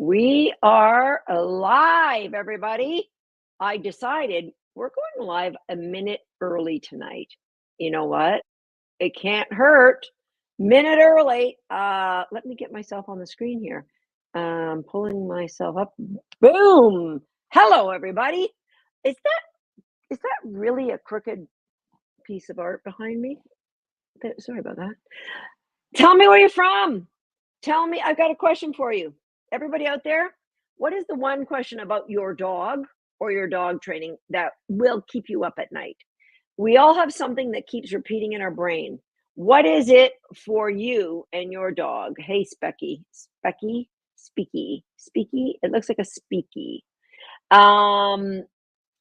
We are live, everybody. I decided we're going live a minute early tonight. You know what? It can't hurt. Minute early. Let me get myself on the screen here. Pulling myself up. Boom. Hello, everybody. Is that really a crooked piece of art behind me? Sorry about that. Tell me where you're from. Tell me, I've got a question for you. Everybody out there, what is the one question about your dog or your dog training that will keep you up at night? We all have something that keeps repeating in our brain. What is it for you and your dog? Hey, Specky, Specky, Speaky, Speaky. It looks like a Speaky.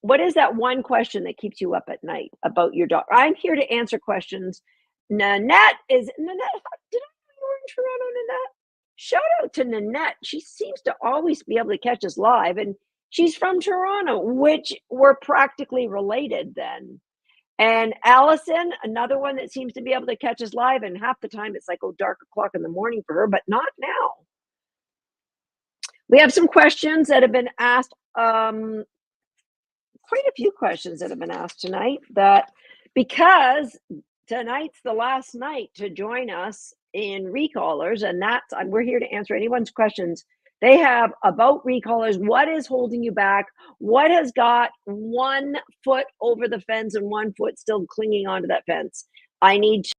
What is that one question that keeps you up at night about your dog? I'm here to answer questions. Nanette, did I know you were in Toronto, Nanette? Shout out to Nanette. She seems to always be able to catch us live, and she's from Toronto, which we're practically related then. And Allison, another one that seems to be able to catch us live, and half the time it's like, oh, dark o'clock in the morning for her, but not now. We have some questions that have been asked, quite a few questions that have been asked tonight, that because tonight's the last night to join us in recallers, and we're here to answer anyone's questions they have about recallers. What is holding you back? What has got one foot over the fence and one foot still clinging onto that fence? I need to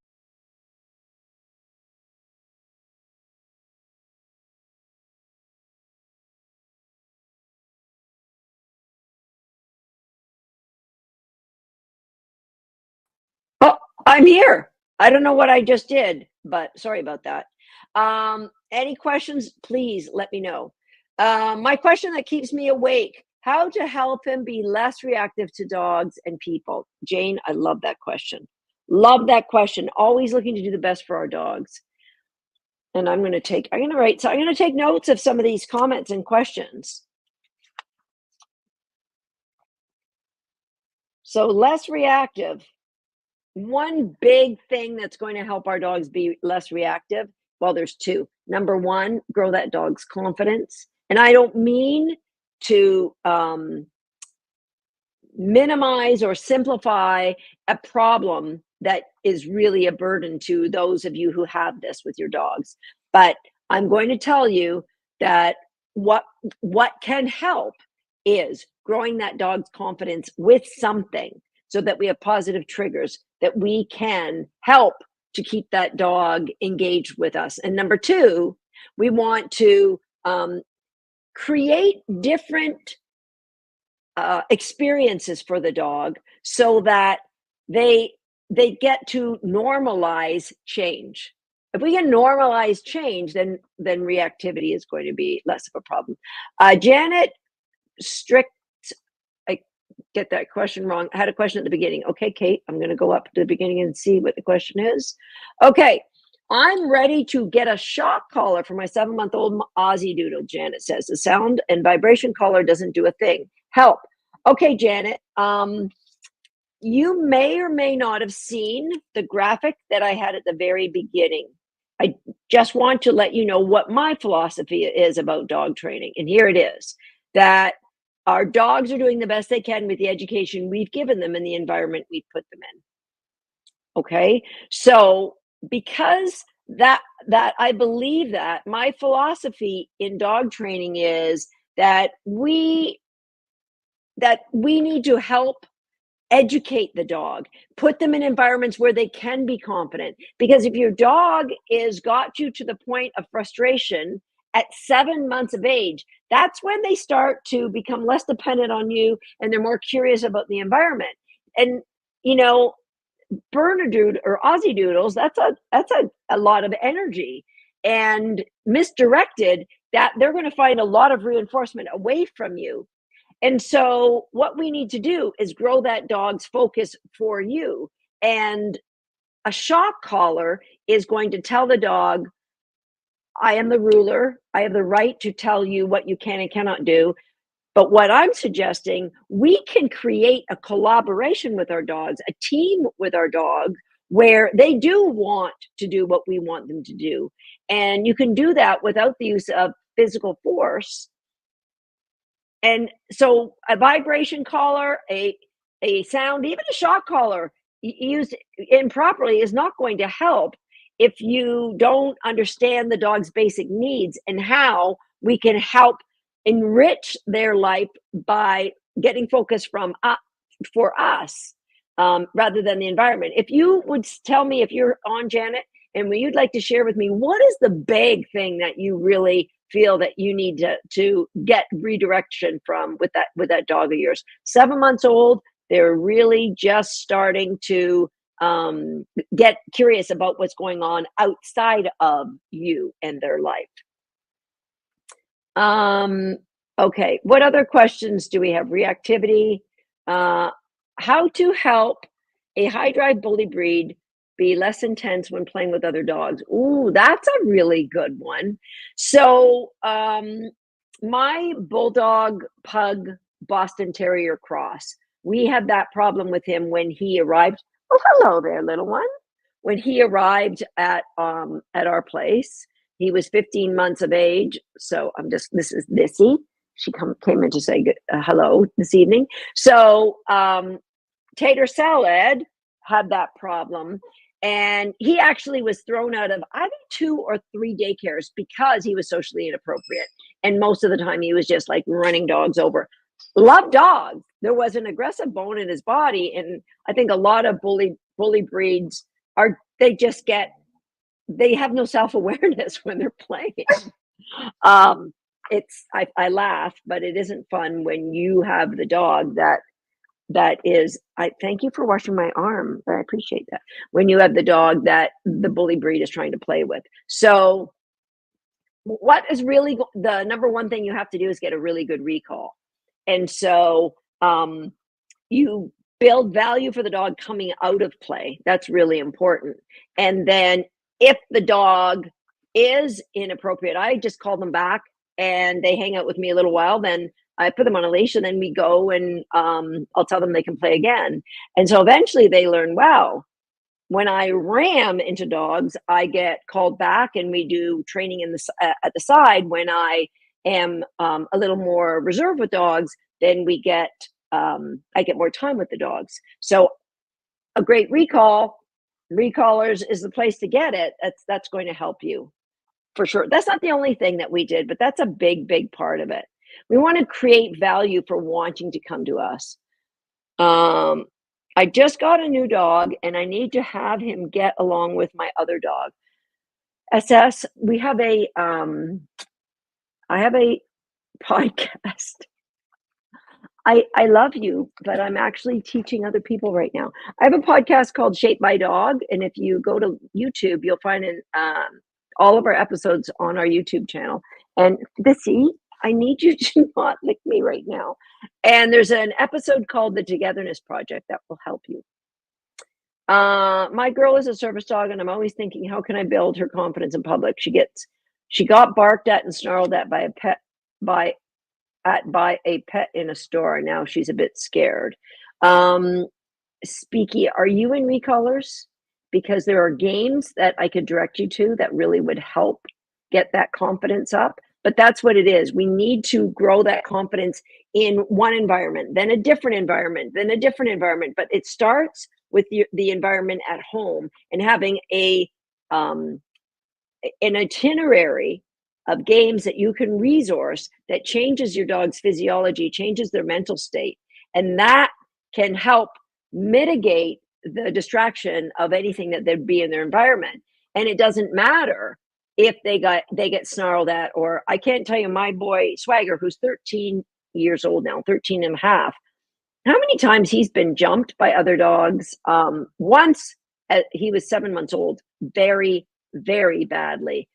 Oh, I'm here. I don't know what I just did, but sorry about that. Any questions, please let me know. My question that keeps me awake, how to help him be less reactive to dogs and people. Jane, I love that question. Love that question. Always looking to do the best for our dogs. And I'm going to take notes of some of these comments and questions. So less reactive. One big thing that's going to help our dogs be less reactive, well, there's two. Number one, grow that dog's confidence. And I don't mean to minimize or simplify a problem that is really a burden to those of you who have this with your dogs. But I'm going to tell you that what can help is growing that dog's confidence with something, so that we have positive triggers that we can help to keep that dog engaged with us. And number two, we want to create different experiences for the dog so that they get to normalize change. If we can normalize change, then reactivity is going to be less of a problem. Janet Strict, I get that question wrong. I had a question at the beginning. Okay, Kate, I'm going to go up to the beginning and see what the question is. Okay, I'm ready to get a shock collar for my 7-month-old Aussie Doodle, Janet says. The sound and vibration collar doesn't do a thing. Help. Okay, Janet, you may or may not have seen the graphic that I had at the very beginning. I just want to let you know what my philosophy is about dog training. And here it is, that our dogs are doing the best they can with the education we've given them and the environment we've put them in. Okay, so because that I believe that, my philosophy in dog training is that we need to help educate the dog, put them in environments where they can be confident. Because if your dog is got you to the point of frustration at 7 months of age, that's when they start to become less dependent on you and they're more curious about the environment. And, you know, Bernedoodle or Aussie Doodles, that's a lot of energy, and misdirected, that they're going to find a lot of reinforcement away from you. And so what we need to do is grow that dog's focus for you. And a shock collar is going to tell the dog, I am the ruler. I have the right to tell you what you can and cannot do. But what I'm suggesting, we can create a collaboration with our dogs, a team with our dog, where they do want to do what we want them to do. And you can do that without the use of physical force. And so a vibration collar, a sound, even a shock collar used improperly is not going to help if you don't understand the dog's basic needs and how we can help enrich their life by getting focus from for us, rather than the environment. If you would tell me, if you're on, Janet, and when you'd like to share with me, what is the big thing that you really feel that you need to get redirection from with that dog of yours? 7 months old, they're really just starting to get curious about what's going on outside of you and their life. Um, okay, what other questions do we have? Reactivity. Uh, how to help a high drive bully breed be less intense when playing with other dogs? Ooh, that's a really good one. So, my bulldog pug Boston Terrier cross, we had that problem with him when he arrived. Oh, hello there, little one. When he arrived at our place, he was 15 months of age. So this is Missy. She came in to say hello this evening. So Tater Salad had that problem. And he actually was thrown out of either 2 or 3 daycares because he was socially inappropriate. And most of the time he was just like running dogs over. Love dogs. There was an aggressive bone in his body. And I think a lot of bully breeds they have no self-awareness when they're playing. um I laugh, but it isn't fun when you have the dog that is. I thank you for washing my arm. I appreciate that. When you have the dog that the bully breed is trying to play with. So what is really the number one thing you have to do is get a really good recall. And so you build value for the dog coming out of play. That's really important. And then if the dog is inappropriate, I just call them back and they hang out with me a little while. Then I put them on a leash and then we go and I'll tell them they can play again. And so eventually they learn, wow, when I ram into dogs, I get called back and we do training at the side. When I am a little more reserved with dogs, then I get more time with the dogs. So a great recallers is the place to get it. That's going to help you for sure. That's not the only thing that we did, but that's a big part of it. We want to create value for wanting to come to us. I just got a new dog and I need to have him get along with my other dog. SS, I have a podcast. I love you, but I'm actually teaching other people right now. I have a podcast called Shape My Dog, and if you go to YouTube, you'll find all of our episodes on our YouTube channel. And Missy, I need you to not lick me right now. And there's an episode called The Togetherness Project that will help you. My girl is a service dog, and I'm always thinking, how can I build her confidence in public? She got barked at and snarled at by a pet in a store. Now she's a bit scared. Speaky, are you in recallers? Because there are games that I could direct you to that really would help get that confidence up. But that's what it is. We need to grow that confidence in one environment, then a different environment, then a different environment. But it starts with the environment at home and having an itinerary of games that you can resource that changes your dog's physiology, changes their mental state. And that can help mitigate the distraction of anything that there'd be in their environment. And it doesn't matter if they get snarled at, or I can't tell you, my boy Swagger, who's 13 years old now, 13 and a half, how many times he's been jumped by other dogs. Once he was 7 months old, very, very badly.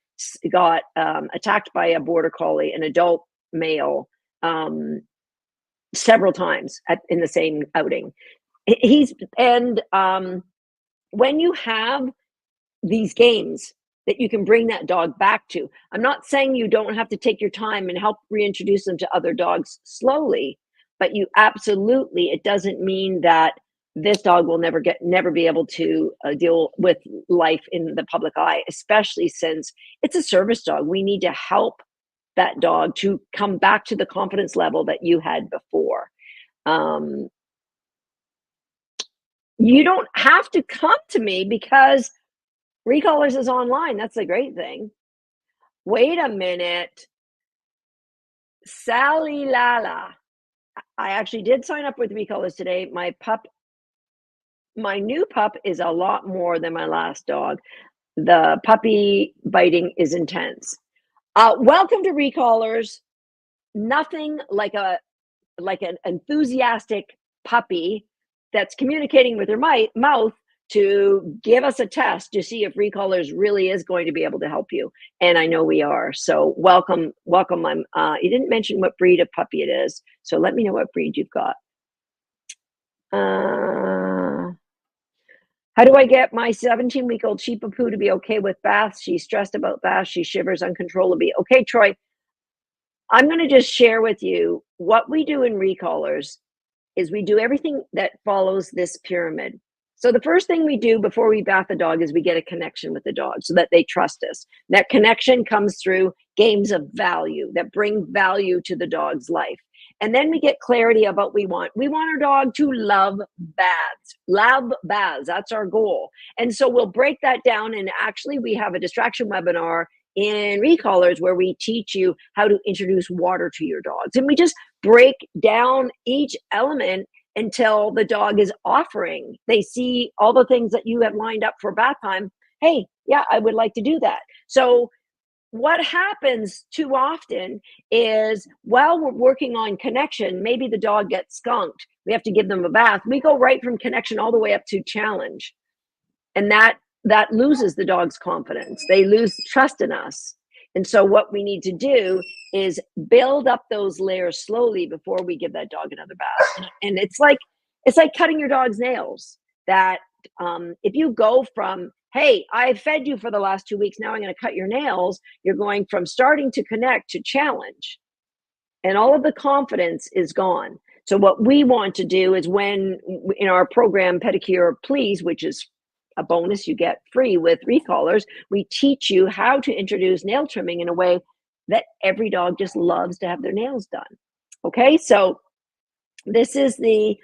Got attacked by a border collie, an adult male, several times in the same outing. When you have these games that you can bring that dog back to, I'm not saying you don't have to take your time and help reintroduce them to other dogs slowly, but it doesn't mean that this dog will never be able to deal with life in the public eye, especially since it's a service dog. We need to help that dog to come back to the confidence level that you had before. You don't have to come to me because Recallers is online. That's the great thing. Wait a minute. Sally Lala. I actually did sign up with Recallers today. My new pup is a lot more than my last dog. The puppy biting is intense. Welcome to Recallers. Nothing like an enthusiastic puppy that's communicating with their mouth to give us a test to see if Recallers really is going to be able to help you. And I know we are. So welcome. You didn't mention what breed of puppy it is. So let me know what breed you've got. How do I get my 17-week-old Shih-Poo to be okay with baths? She's stressed about baths. She shivers uncontrollably. Okay, Troy, I'm going to just share with you what we do in Recallers is we do everything that follows this pyramid. So the first thing we do before we bath the dog is we get a connection with the dog so that they trust us. That connection comes through games of value that bring value to the dog's life. And then we get clarity about we want our dog to love baths. That's our goal. And so we'll break that down. And actually we have a distraction webinar in Recallers where we teach you how to introduce water to your dogs. And we just break down each element until the dog is offering. They see all the things that you have lined up for bath time. Hey, yeah, I would like to do that. So what happens too often is while we're working on connection, maybe the dog gets skunked. We have to give them a bath. We go right from connection all the way up to challenge. And that loses the dog's confidence. They lose trust in us. And so what we need to do is build up those layers slowly before we give that dog another bath. And it's like cutting your dog's nails. That if you go from, hey, I fed you for the last 2 weeks, now I'm going to cut your nails, you're going from starting to connect to challenge. And all of the confidence is gone. So what we want to do is when in our program Pedicure Please, which is a bonus you get free with Recallers, we teach you how to introduce nail trimming in a way that every dog just loves to have their nails done. Okay, so this is the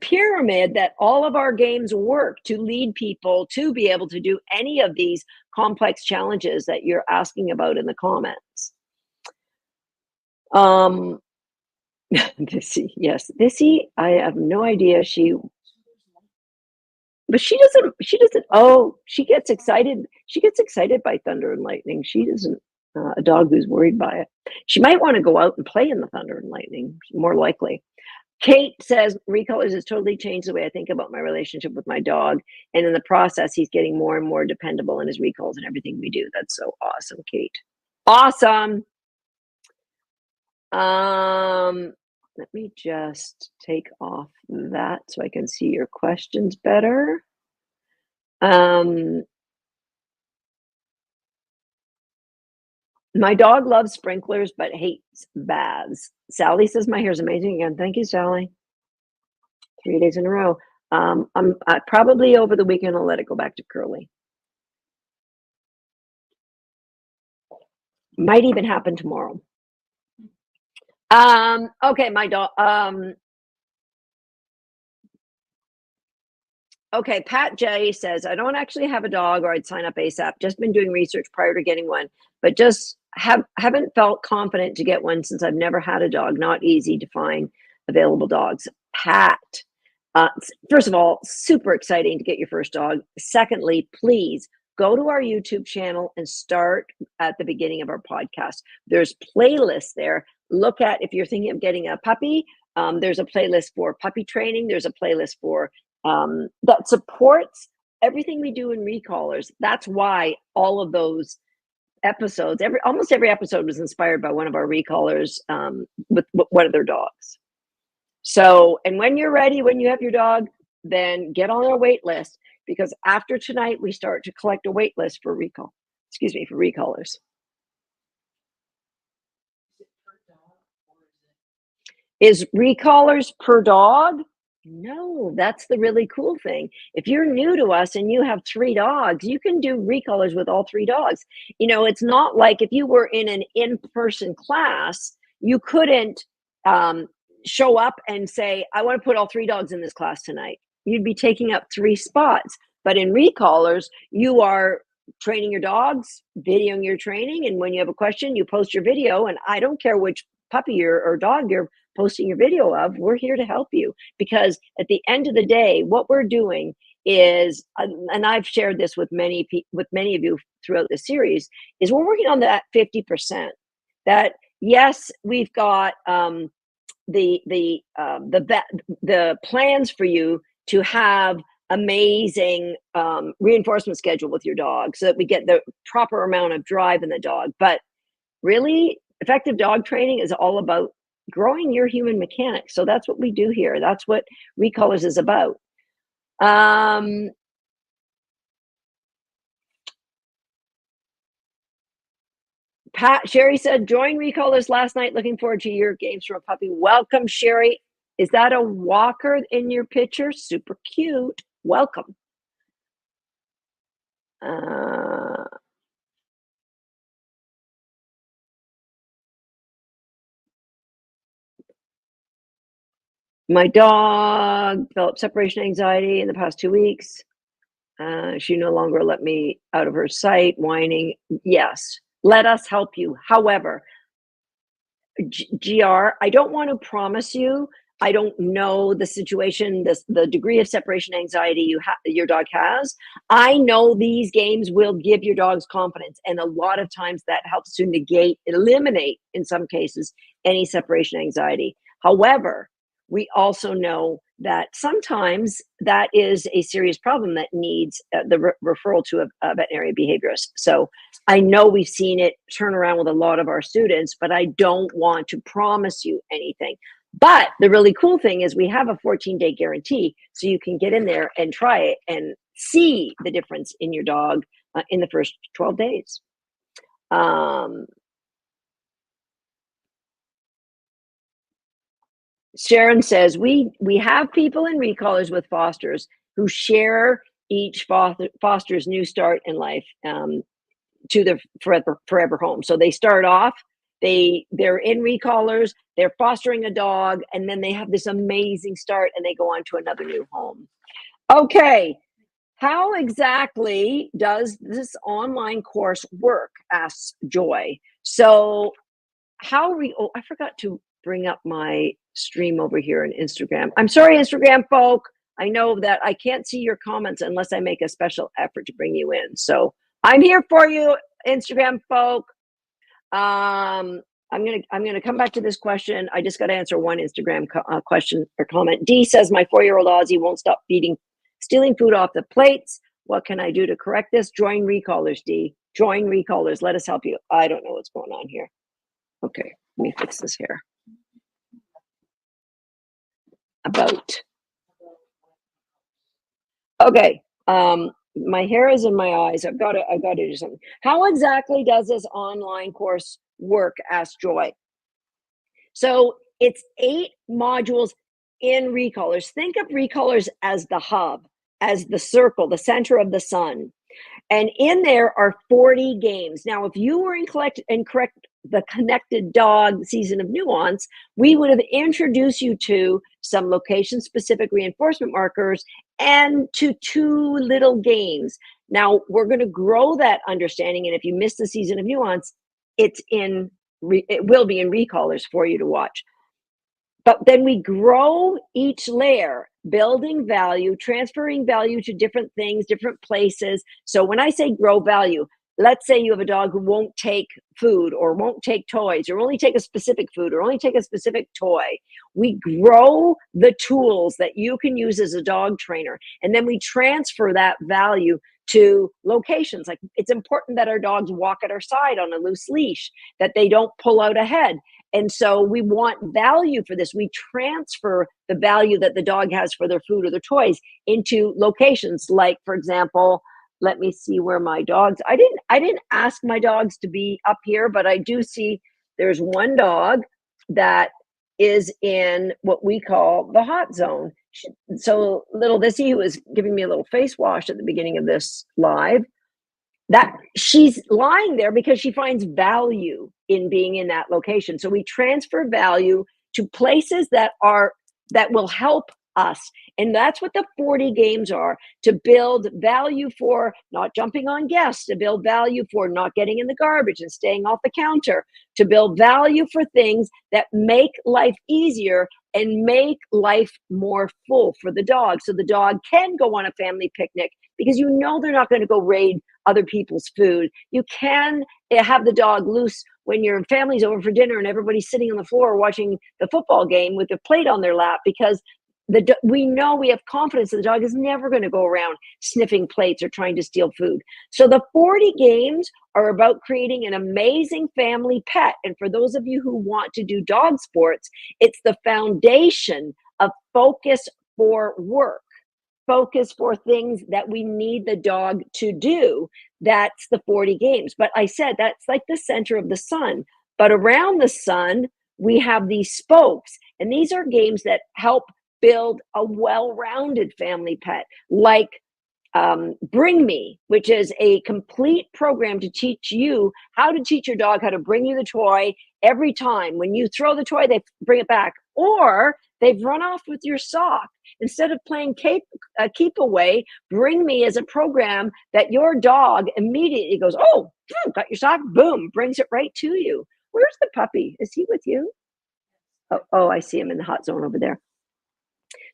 pyramid that all of our games work to lead people to be able to do any of these complex challenges that you're asking about in the comments. Thissy, I have no idea. But she doesn't, she gets excited. She gets excited by thunder and lightning. She isn't a dog who's worried by it. She might want to go out and play in the thunder and lightning, more likely. Kate says, Recallers has totally changed the way I think about my relationship with my dog. And in the process, he's getting more and more dependable in his recalls and everything we do. That's so awesome, Kate. Awesome. Let me just take off that so I can see your questions better. My dog loves sprinklers but hates baths. Sally says my hair's amazing again. Thank you, Sally. 3 days in a row. I'm probably over the weekend I'll let it go back to curly. Might even happen tomorrow. Okay, my dog. Okay, Pat J says, I don't actually have a dog or I'd sign up ASAP. Just been doing research prior to getting one, but just haven't felt confident to get one since I've never had a dog. Not easy to find available dogs. Pat, first of all, super exciting to get your first dog. Secondly, please go to our YouTube channel and start at the beginning of our podcast. There's playlists there. Look at, if you're thinking of getting a puppy, there's a playlist for puppy training. There's a playlist for that supports everything we do in Recallers. That's why all of those episodes, almost every episode was inspired by one of our Recallers with one of their dogs. So, and when you're ready, when you have your dog, then get on our wait list, because after tonight, we start to collect a wait list for for Recallers. Is Recallers per dog? No, that's the really cool thing. If you're new to us and you have 3 dogs, you can do recolors with all 3 dogs. It's not like if you were in an in-person class, you couldn't, um, show up and say, "I wanna put all 3 dogs in this class tonight." You'd be taking up 3 spots. But in recolors, you are training your dogs, videoing your training, and when you have a question, you post your video, and I don't care which puppy or dog you're posting your video of, we're here to help you because at the end of the day, what we're doing is, and I've shared this with with many of you throughout the series, is we're working on that 50%. That yes, we've got the plans for you to have amazing reinforcement schedule with your dog so that we get the proper amount of drive in the dog. But really, effective dog training is all about growing your human mechanics. So that's what we do here. That's what Recolors is about. Um, Pat Sherry said, join Recolors last night. Looking forward to your games from a puppy. Welcome, Sherry. Is that a walker in your picture? Super cute. Welcome. Uh, my dog developed separation anxiety in the past 2 weeks. She no longer let me out of her sight, whining. Yes, let us help you. However, GR, I don't want to promise you. I don't know the situation, the degree of separation anxiety your dog has. I know these games will give your dog's confidence, and a lot of times that helps to eliminate, in some cases, any separation anxiety. However, we also know that sometimes that is a serious problem that needs the referral to a veterinary behaviorist. So I know we've seen it turn around with a lot of our students, but I don't want to promise you anything. But the really cool thing is we have a 14-day guarantee, so you can get in there and try it and see the difference in your dog in the first 12 days. Sharon says we have people in recolors with fosters who share each foster's new start in life to the forever home. So they start off, they're in recolors, they're fostering a dog, and then they have this amazing start and they go on to another new home. Okay, how exactly does this online course work? Asks Joy. So I forgot to bring up my stream over here on Instagram. I'm sorry, Instagram folk. I know that I can't see your comments unless I make a special effort to bring you in. So I'm here for you, Instagram folk. I'm gonna come back to this question. I just got to answer one Instagram question or comment. D says my 4-year-old Aussie won't stop stealing food off the plates. What can I do to correct this? Join Recolors, D. Join Recolors. Let us help you. I don't know what's going on here. Okay, let me fix this here. About. Okay. My hair is in my eyes. I've got to do something. How exactly does this online course work? Asked Joy. So it's 8 modules in Recolors. Think of Recolors as the hub, as the circle, the center of the sun. And in there are 40 games. Now, if you were in the Connected Dog Season of Nuance, we would have introduced you to some location-specific reinforcement markers and to 2 little games. Now, we're going to grow that understanding, and if you missed the Season of Nuance, it will be in Recolors for you to watch. But then we grow each layer, building value, transferring value to different things, different places. So when I say grow value, let's say you have a dog who won't take food or won't take toys or only take a specific food or only take a specific toy. We grow the tools that you can use as a dog trainer, and then we transfer that value to locations. Like, it's important that our dogs walk at our side on a loose leash, that they don't pull out ahead. And so we want value for this. We transfer the value that the dog has for their food or their toys into locations. Like, for example, let me see where my dogs, I didn't ask my dogs to be up here, but I do see there's one dog that is in what we call the hot zone. So little Missy, who was giving me a little face wash at the beginning of this live, that she's lying there because she finds value in being in that location. So we transfer value to places that will help us. And that's what the 40 games are, to build value for not jumping on guests, to build value for not getting in the garbage and staying off the counter, to build value for things that make life easier and make life more full for the dog. So the dog can go on a family picnic because you know they're not going to go raid other people's food. You can have the dog loose when your family's over for dinner and everybody's sitting on the floor watching the football game with a plate on their lap, because we know, we have confidence that the dog is never going to go around sniffing plates or trying to steal food. So the 40 games are about creating an amazing family pet. And for those of you who want to do dog sports, it's the foundation of focus for work, focus for things that we need the dog to do. That's the 40 games. But I said that's like the center of the sun. But around the sun, we have these spokes. And these are games that help build a well-rounded family pet, like Bring Me, which is a complete program to teach you how to teach your dog how to bring you the toy every time. When you throw the toy, they bring it back. Or they've run off with your sock. Instead of playing keep away, Bring Me is a program that your dog immediately goes, oh, got your sock, boom, brings it right to you. Where's the puppy? Is he with you? Oh, I see him in the hot zone over there.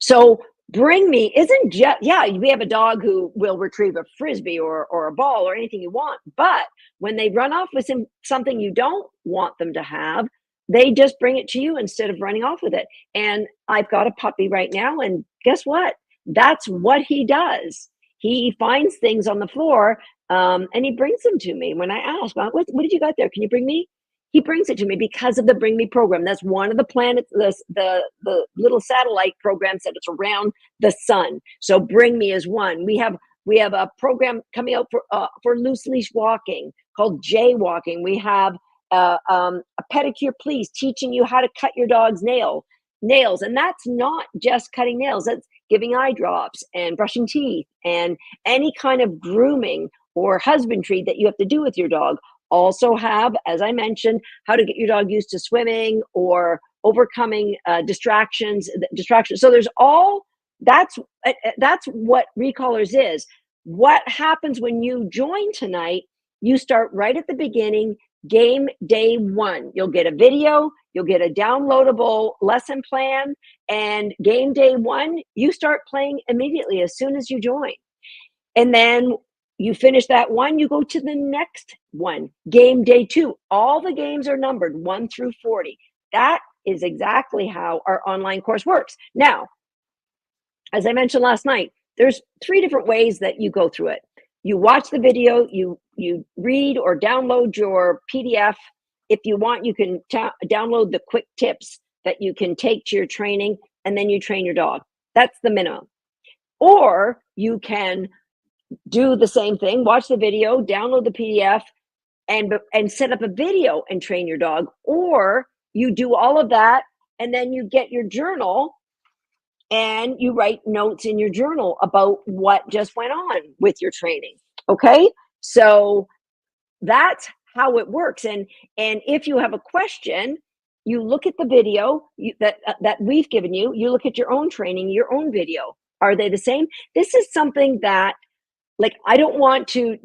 So Bring Me isn't just, yeah, we have a dog who will retrieve a frisbee or a ball or anything you want. But when they run off with something you don't want them to have, they just bring it to you instead of running off with it. And I've got a puppy right now. And guess what? That's what he does. He finds things on the floor and he brings them to me. When I ask, what did you got there? Can you bring me? He brings it to me because of the Bring Me program. That's one of the planets, the little satellite programs that it's around the sun. So Bring Me is one. We have a program coming out for loose leash walking called jaywalking. We have a pedicure please, teaching you how to cut your dog's nails. And that's not just cutting nails. That's giving eye drops and brushing teeth and any kind of grooming or husbandry that you have to do with your dog. Also have, as I mentioned, how to get your dog used to swimming or overcoming distractions. So there's that's what Recallers is. What happens when you join tonight? You start right at the beginning, game day one. You'll get a video, you'll get a downloadable lesson plan, and game day one, you start playing immediately as soon as you join. And then you finish that one, you go to the next one, game day two. All the games are numbered 1 through 40. That is exactly how our online course works. Now, as I mentioned last night, there's 3 different ways that you go through it. You watch the video, you read or download your PDF. If you want, you can download the quick tips that you can take to your training, and then you train your dog. That's the minimum. Or you can do the same thing, watch the video, download the PDF, and set up a video and train your dog. Or you do all of that, and then you get your journal and you write notes in your journal about what just went on with your training. Okay, so that's how it works. And if you have a question, you look at the video that we've given you. You look at your own training, your own video. Are they the same? This is something that, like, I don't want to,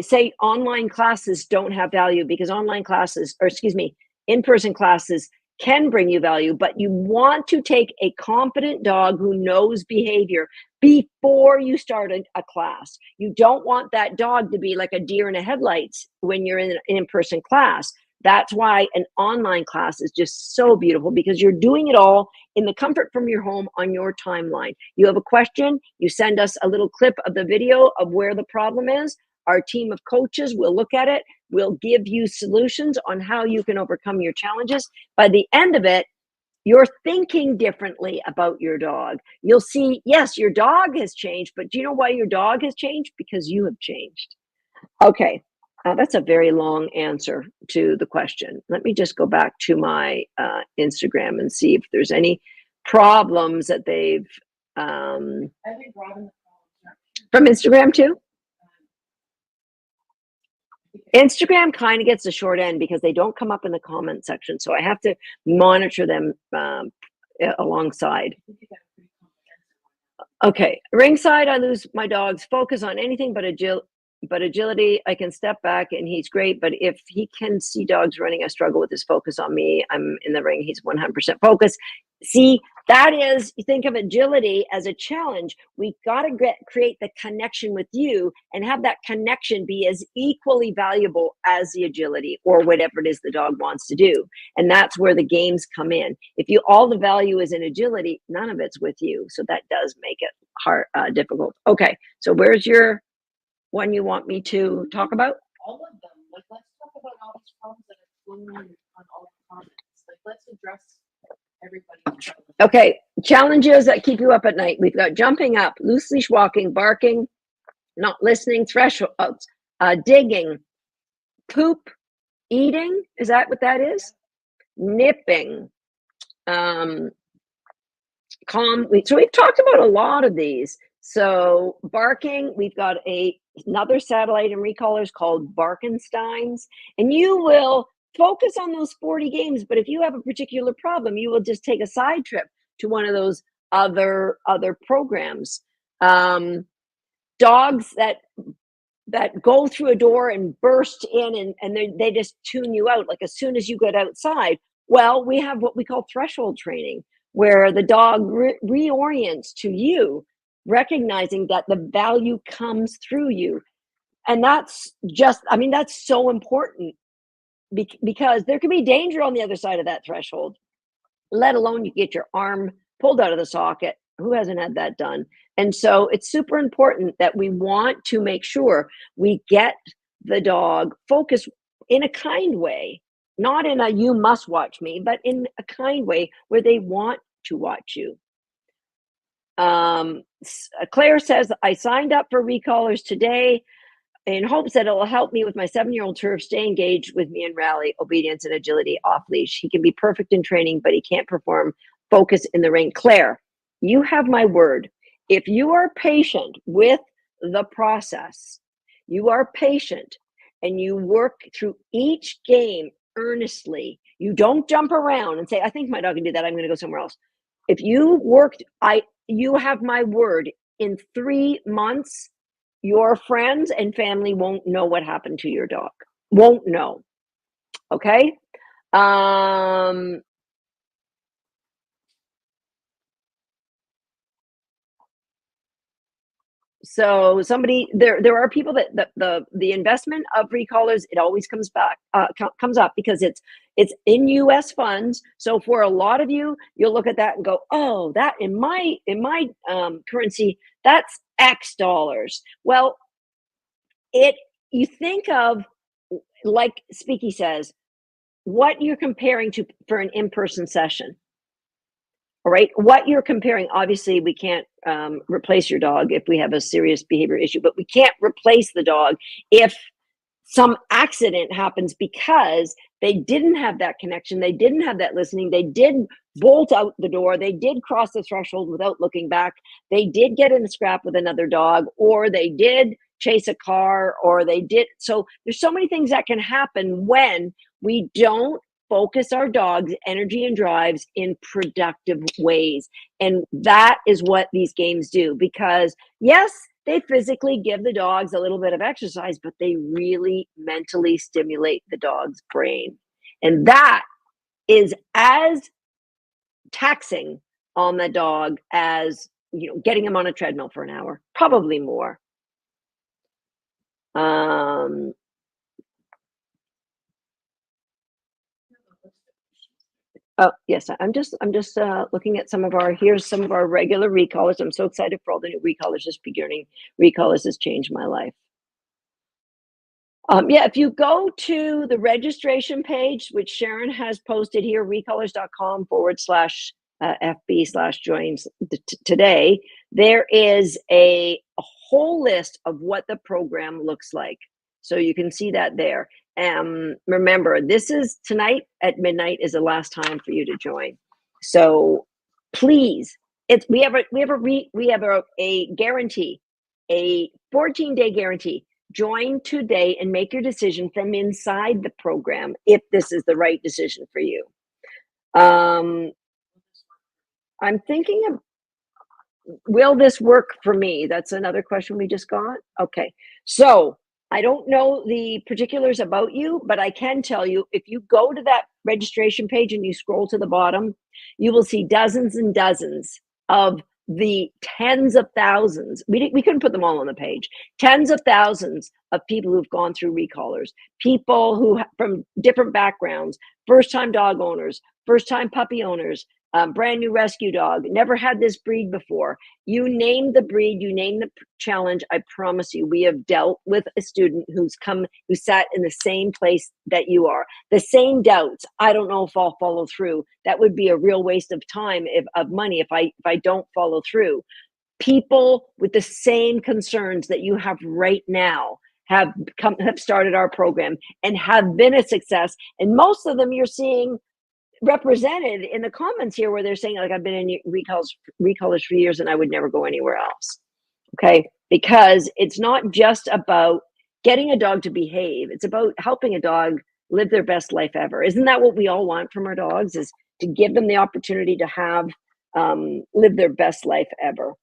say online classes don't have value, because online classes, or excuse me, in-person classes can bring you value, but you want to take a competent dog who knows behavior before you start a class. You don't want that dog to be like a deer in the headlights when you're in an in-person class. That's why an online class is just so beautiful, because you're doing it all in the comfort from your home on your timeline. You have a question, you send us a little clip of the video of where the problem is. Our team of coaches will look at it. We'll give you solutions on how you can overcome your challenges. By the end of it, you're thinking differently about your dog. You'll see, yes, your dog has changed, but do you know why your dog has changed? Because you have changed. Okay. That's a very long answer to the question. Let me just go back to my Instagram and see if there's any problems that they've from Instagram too. Instagram kind of gets the short end because they don't come up in the comment section, so I have to monitor them alongside. Okay, ringside, I lose my dog's focus on anything but agility. I can step back and he's great, but if he can see dogs running, I struggle with his focus on me. I'm in the ring, he's 100% focused. See, that is, you think of agility as a challenge. We got to create the connection with you and have that connection be as equally valuable as the agility or whatever it is the dog wants to do. And that's where the games come in. If you all the value is in agility, none of it's with you. So that does make it hard, difficult. Okay, so where's your one you want me to talk about? All of them. Like, let's talk about all these problems that are going on all the comments. Like, let's address everybody. Okay, challenges that keep you up at night. We've got jumping up, loose leash walking, barking, not listening, thresholds, digging, poop, eating. Is that what that is? Nipping, calm. So we've talked about a lot of these. So barking, we've got another satellite in recallers called Barkensteins, and you will focus on those 40 games, but if you have a particular problem, you will just take a side trip to one of those other programs. Dogs that go through a door and burst in and they just tune you out, like as soon as you get outside. Well, we have what we call threshold training, where the dog reorients to you, recognizing that the value comes through you. And that's just, I mean, that's so important because there could be danger on the other side of that threshold, let alone you get your arm pulled out of the socket. Who hasn't had that done? And so it's super important that we want to make sure we get the dog focused in a kind way, not in a you must watch me, but in a kind way where they want to watch you. Claire says, I signed up for recallers today in hopes that it will help me with my 7-year-old turf stay engaged with me in rally, obedience, and agility off leash. He can be perfect in training, but he can't perform focus in the ring. Claire, you have my word. If you are patient with the process, you are patient and you work through each game earnestly, you don't jump around and say, I think my dog can do that, I'm going to go somewhere else. If you worked, you have my word, in 3 months, your friends and family won't know what happened to your dog. Won't know. Okay? So somebody there are people that the investment of recallers, it always comes back comes up because it's in US funds. So for a lot of you, you'll look at that and go, oh, that in my currency, that's X dollars. Well, you think of, like Speaky says, what you're comparing to for an in-person session. All right, what you're comparing, obviously we can't replace your dog if we have a serious behavior issue, but we can't replace the dog if some accident happens because they didn't have that connection, they didn't have that listening, they did bolt out the door, they did cross the threshold without looking back, they did get in a scrap with another dog, or they did chase a car, or they did. So there's so many things that can happen when we don't focus our dog's energy and drives in productive ways. And that is what these games do, because yes, they physically give the dogs a little bit of exercise, but they really mentally stimulate the dog's brain. And that is as taxing on the dog as, getting him on a treadmill for an hour, probably more. Oh, yes, I'm just looking at here's some of our regular recallers. I'm so excited for all the new recallers just beginning. Recallers has changed my life. Yeah, if you go to the registration page, which Sharon has posted here, recallers.com/FB/join today, there is a whole list of what the program looks like. So you can see that there. Remember, this is tonight at midnight is the last time for you to join. So please, we have a guarantee, a 14-day guarantee. Join today and make your decision from inside the program if this is the right decision for you. I'm thinking of, will this work for me? That's another question we just got. Okay. So I don't know the particulars about you, but I can tell you, if you go to that registration page and you scroll to the bottom, you will see dozens and dozens of the tens of thousands. We couldn't put them all on the page. Tens of thousands of people who've gone through recallers, people who from different backgrounds, first-time dog owners, first-time puppy owners, brand new rescue dog, never had this breed before. You name the breed, you name the challenge. I promise you, we have dealt with a student who sat in the same place that you are. The same doubts. I don't know if I'll follow through. That would be a real waste of time, of money, if I don't follow through. People with the same concerns that you have right now have started our program and have been a success. And most of them you're seeing represented in the comments here, where they're saying, like, I've been in recallers for years and I would never go anywhere else. Okay, because it's not just about getting a dog to behave, it's about helping a dog live their best life ever. Isn't that what we all want from our dogs, is to give them the opportunity to have live their best life ever?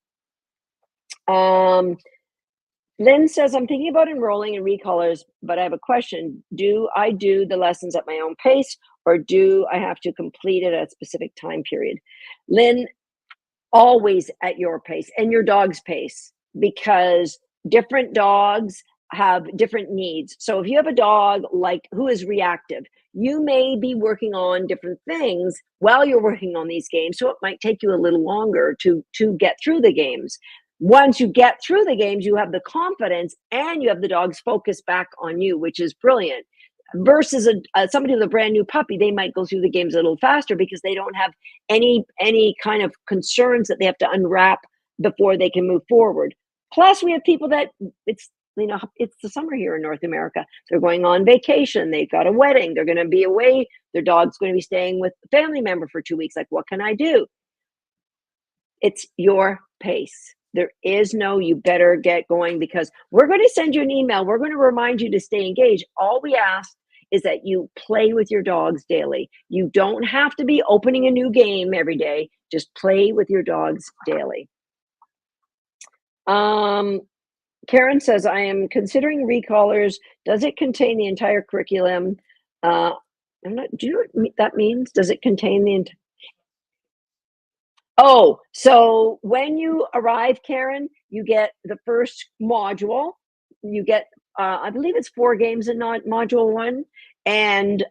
Lynn says, I'm thinking about enrolling in recallers, but I have a question. Do I do the lessons at my own pace, or do I have to complete it at a specific time period? Lynn, always at your pace and your dog's pace, because different dogs have different needs. So if you have a dog who is reactive, you may be working on different things while you're working on these games. So it might take you a little longer to get through the games. Once you get through the games, you have the confidence and you have the dog's focus back on you, which is brilliant. Versus somebody with a brand new puppy, they might go through the games a little faster because they don't have any kind of concerns that they have to unwrap before they can move forward. Plus, we have people that it's the summer here in North America. They're going on vacation. They've got a wedding. They're going to be away. Their dog's going to be staying with a family member for 2 weeks. Like, what can I do? It's your pace. There is no, you better get going, because we're going to send you an email. We're going to remind you to stay engaged. All we ask is that you play with your dogs daily. You don't have to be opening a new game every day. Just play with your dogs daily. Karen says, I am considering recallers. Does it contain the entire curriculum? Do you know what that means? Does it contain the entire? Oh, so when you arrive, Karen, you get the first module. You get, I believe it's 4 games in module 1, and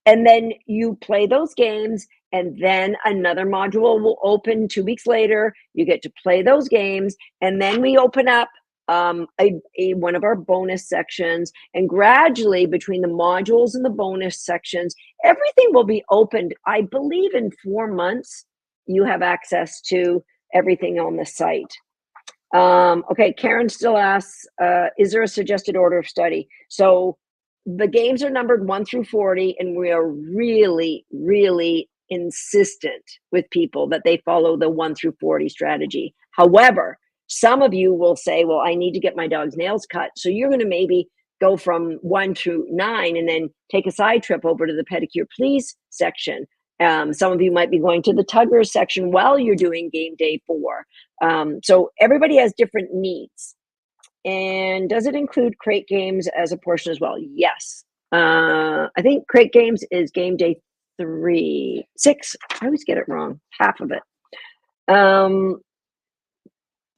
then you play those games, and then another module will open 2 weeks later. You get to play those games, and then we open up one of our bonus sections, and gradually between the modules and the bonus sections, everything will be opened. I believe in 4 months. You have access to everything on the site. Okay, Karen still asks, is there a suggested order of study? So the games are numbered 1 through 40, and we are really, really insistent with people that they follow the 1 through 40 strategy. However, some of you will say, well, I need to get my dog's nails cut. So you're going to maybe go from 1 through 9 and then take a side trip over to the pedicure please section. Some of you might be going to the tugger section while you're doing game day 4. So everybody has different needs. And does it include crate games as a portion as well? Yes. I think crate games is game day 6. I always get it wrong, half of it.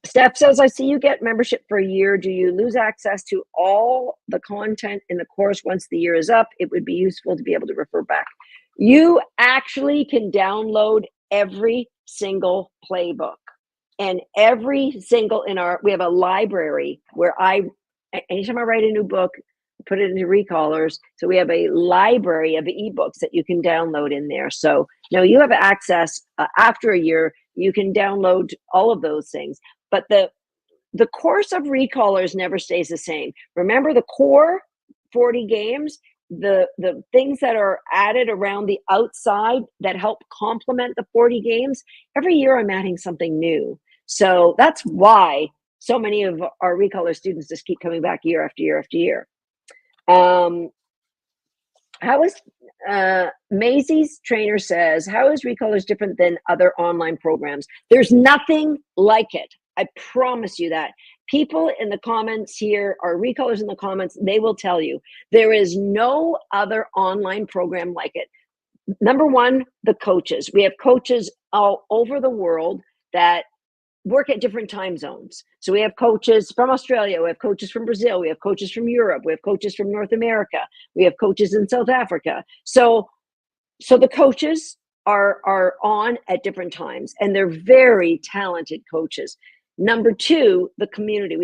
Steph says, I see you get membership for a year. Do you lose access to all the content in the course once the year is up? It would be useful to be able to refer back. You actually can download every single playbook, and every single we have a library where anytime I write a new book, put it into recallers. So we have a library of ebooks that you can download in there. So now you have access after a year, you can download all of those things. But the course of recallers never stays the same. Remember, the core 40 games the things that are added around the outside that help complement the 40 games, every year I'm adding something new. So that's why so many of our recolor students just keep coming back year after year after year. How is Maisie's trainer says, how is recolors different than other online programs? There's nothing like it. I promise you that. People in the comments here, our recolors in the comments, they will tell you there is no other online program like it. Number one, the coaches. We have coaches all over the world that work at different time zones. So we have coaches from Australia, we have coaches from Brazil, we have coaches from Europe, we have coaches from North America, we have coaches in South Africa. So the coaches are on at different times, and they're very talented coaches. Number two, the community.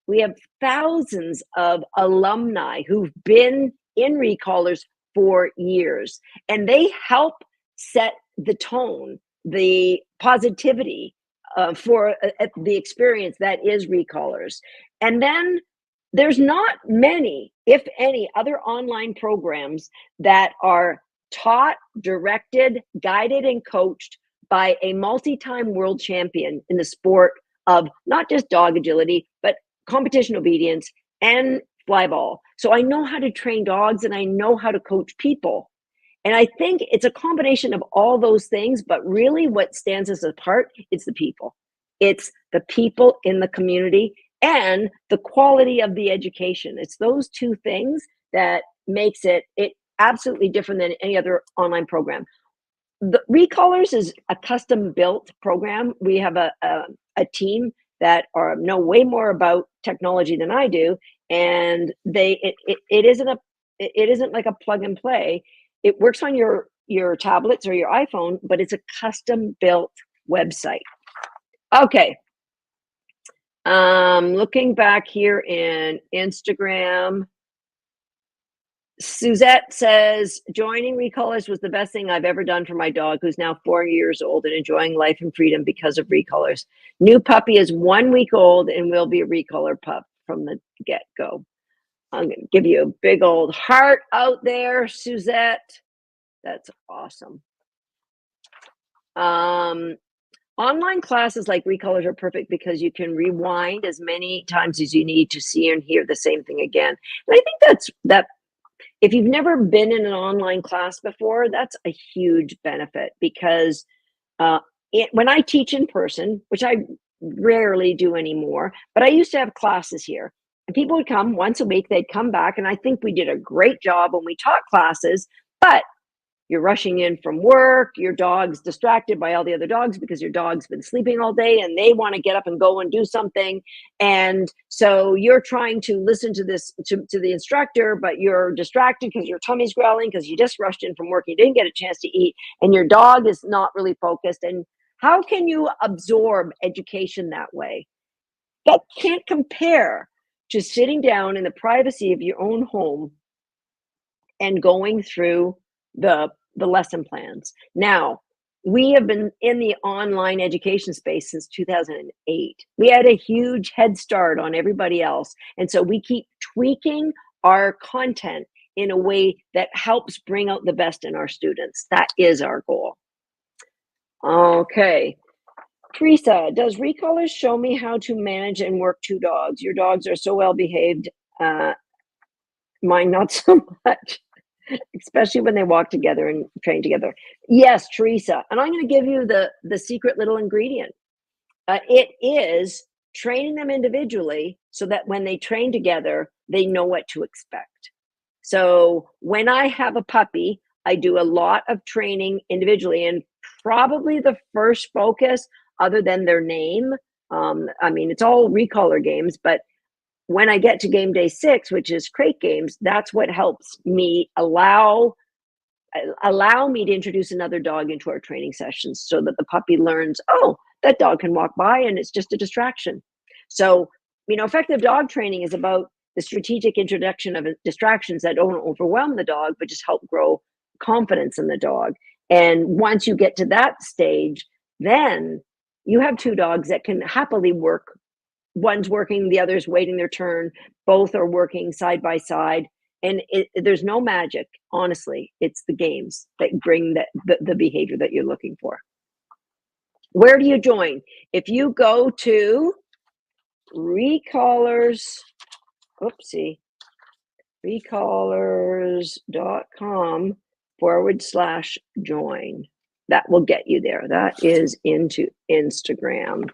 We have thousands of alumni who've been in recolors for years, and they help set the tone, the positivity for the experience that is recolors. And then there's not many, if any, other online programs that are taught, directed, guided, and coached by a multi-time world champion in the sport of not just dog agility, but competition obedience and fly ball. So I know how to train dogs and I know how to coach people. And I think it's a combination of all those things, but really what stands us apart is the people. It's the people in the community and the quality of the education. It's those two things that makes it absolutely different than any other online program. The recolors is a custom built program. We have a team that know way more about technology than I do, and it isn't like a plug and play. It works on your tablets or your iPhone, but it's a custom built website. Okay. Looking back here in Instagram, Suzette says, joining recolors was the best thing I've ever done for my dog, who's now 4 years old and enjoying life and freedom because of recolors. New puppy is 1 week old and will be a recolor pup from the get-go. I'm going to give you a big old heart out there, Suzette. That's awesome. Online classes like recolors are perfect because you can rewind as many times as you need to see and hear the same thing again. And I think that if you've never been in an online class before, that's a huge benefit because when I teach in person, which I rarely do anymore, but I used to have classes here. And people would come once a week, they'd come back, and I think we did a great job when we taught classes, but you're rushing in from work, your dog's distracted by all the other dogs because your dog's been sleeping all day and they want to get up and go and do something. And so you're trying to listen to this, to the instructor, but you're distracted because your tummy's growling because you just rushed in from work, you didn't get a chance to eat, and your dog is not really focused. And how can you absorb education that way? That can't compare to sitting down in the privacy of your own home and going through the lesson plans. Now, we have been in the online education space since 2008. We had a huge head start on everybody else. And so we keep tweaking our content in a way that helps bring out the best in our students. That is our goal. Okay. Teresa, does recolors show me how to manage and work 2 dogs? Your dogs are so well behaved. Mine not so much. Especially when they walk together and train together. Yes, Teresa. And I'm going to give you the secret little ingredient. It is training them individually so that when they train together, they know what to expect. So when I have a puppy, I do a lot of training individually, and probably the first focus, other than their name, I mean, it's all recolor games, but when I get to game day 6, which is crate games, that's what helps me allow me to introduce another dog into our training sessions so that the puppy learns, oh, that dog can walk by and it's just a distraction. So, effective dog training is about the strategic introduction of distractions that don't overwhelm the dog, but just help grow confidence in the dog. And once you get to that stage, then you have 2 dogs that can happily work. One's working, the other's waiting their turn. Both are working side by side, And there's no magic, honestly. It's the games that bring the behavior that you're looking for. Where do you join? If you go to recallers.com/join. That will get you there. That is into Instagram.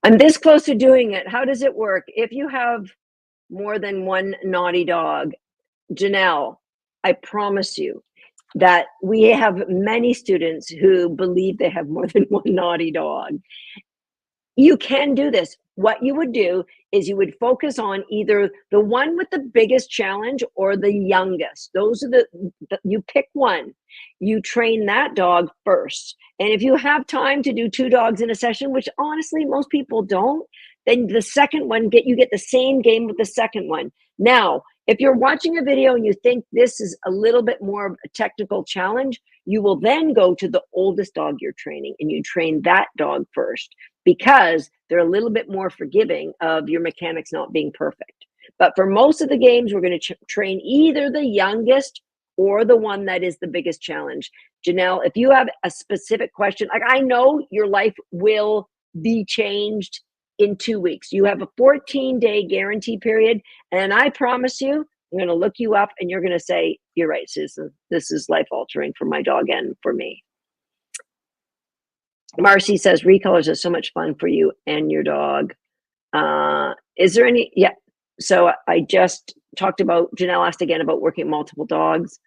I'm this close to doing it. How does it work? If you have more than one naughty dog, Janelle, I promise you that we have many students who believe they have more than one naughty dog. You can do this. What you would do is you would focus on either the one with the biggest challenge or the youngest. Those are you pick one. You train that dog first. And if you have time to do 2 dogs in a session, which honestly most people don't, then the second one you get the same game with the second one. Now, if you're watching a video and you think this is a little bit more of a technical challenge, you will then go to the oldest dog you're training and you train that dog first, because they're a little bit more forgiving of your mechanics not being perfect. But for most of the games, we're going to train either the youngest or the one that is the biggest challenge. Janelle, if you have a specific question, like I know your life will be changed in 2 weeks. You have a 14-day guarantee period, and I promise you, I'm going to look you up and you're going to say, you're right, Susan, this is life altering for my dog and for me. Marcy says recolors are so much fun for you and your dog. Is there any? Yeah. So I just talked about, Janelle asked again about working multiple dogs,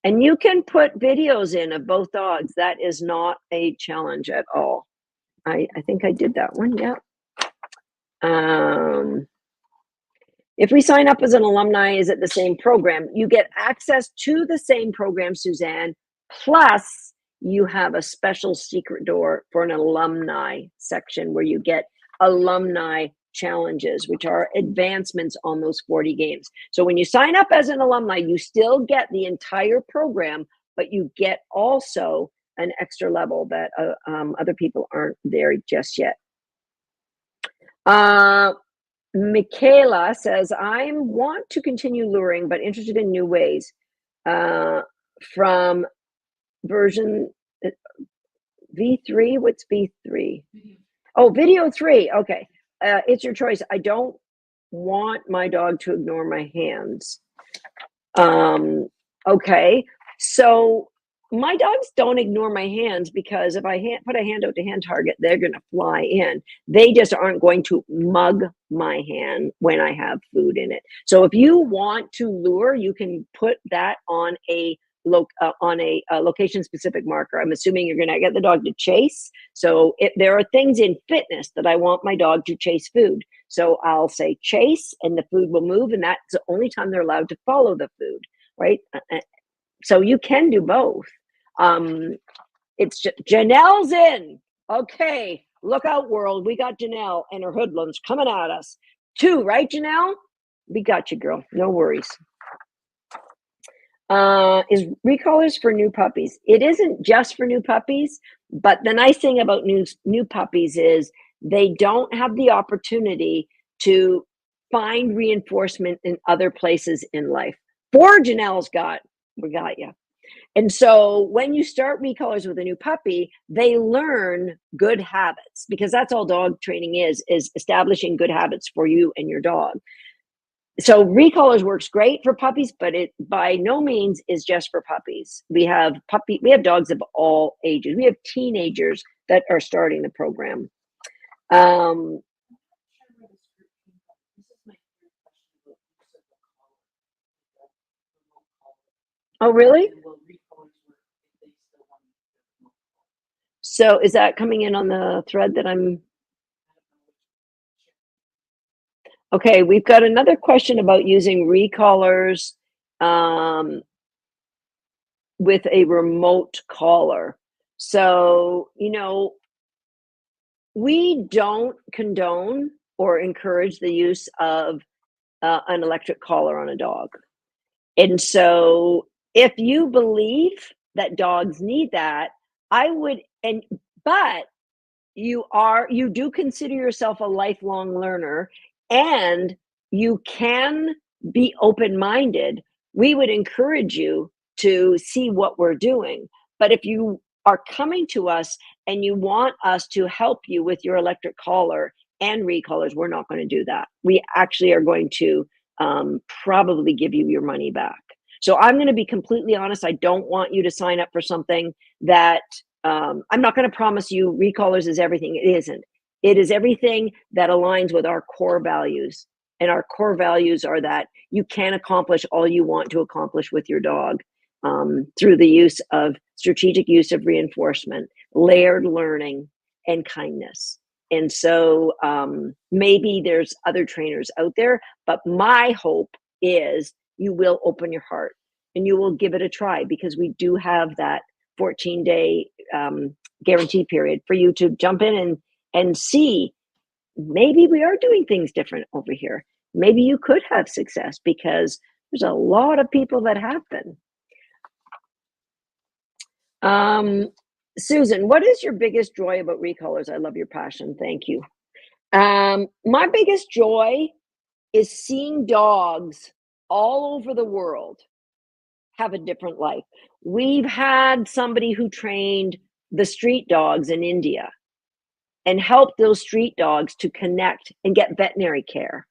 and you can put videos in of both dogs. That is not a challenge at all. I think I did that one. Yeah. If we sign up as an alumni, is it the same program? You get access to the same program, Suzanne, plus you have a special secret door for an alumni section where you get alumni challenges, which are advancements on those 40 games. So when you sign up as an alumni, you still get the entire program, but you get also an extra level that other people aren't there just yet. Michaela says, I want to continue luring, but interested in new ways. From version V3, what's V3? Oh, video 3, okay. It's your choice. I don't want my dog to ignore my hands. Okay, so my dogs don't ignore my hands, because if I put a hand out to hand target, they're going to fly in. They just aren't going to mug my hand when I have food in it. So if you want to lure, you can put that on a location specific marker. I'm assuming you're going to get the dog to chase. So if there are things in fitness that I want my dog to chase food, so I'll say chase and the food will move, and that's the only time they're allowed to follow the food, right? So you can do both. It's Janelle's in. Okay, look out, world. We got Janelle and her hoodlums coming at us. 2, right, Janelle? We got you, girl. No worries. Is recolors for new puppies? It isn't just for new puppies, but the nice thing about new puppies is they don't have the opportunity to find reinforcement in other places in life. 4 Janelle's we got you. And so when you start recolors with a new puppy, they learn good habits, because that's all dog training is establishing good habits for you and your dog. So recolors works great for puppies, but it by no means is just for puppies. We have dogs of all ages. We have teenagers that are starting the program. Oh, really? So is that coming in on the thread that I'm? Okay, we've got another question about using recolors with a remote collar. So, we don't condone or encourage the use of an electric collar on a dog. And so if you believe that dogs need that, but you do consider yourself a lifelong learner, and you can be open-minded. We would encourage you to see what we're doing. But if you are coming to us and you want us to help you with your electric collar and recolors, we're not going to do that. We actually are going to probably give you your money back. So I'm going to be completely honest. I don't want you to sign up for something that I'm not going to promise you recolors is everything. It isn't. It is everything that aligns with our core values. And our core values are that you can accomplish all you want to accomplish with your dog through the use of strategic use of reinforcement, layered learning, and kindness. And so maybe there's other trainers out there, but my hope is you will open your heart and you will give it a try, because we do have that 14-day guarantee period for you to jump in and see, maybe we are doing things different over here. Maybe you could have success, because there's a lot of people that have been. Susan, what is your biggest joy about recolors? I love your passion. Thank you. My biggest joy is seeing dogs all over the world have a different life. We've had somebody who trained the street dogs in India and helped those street dogs to connect and get veterinary care.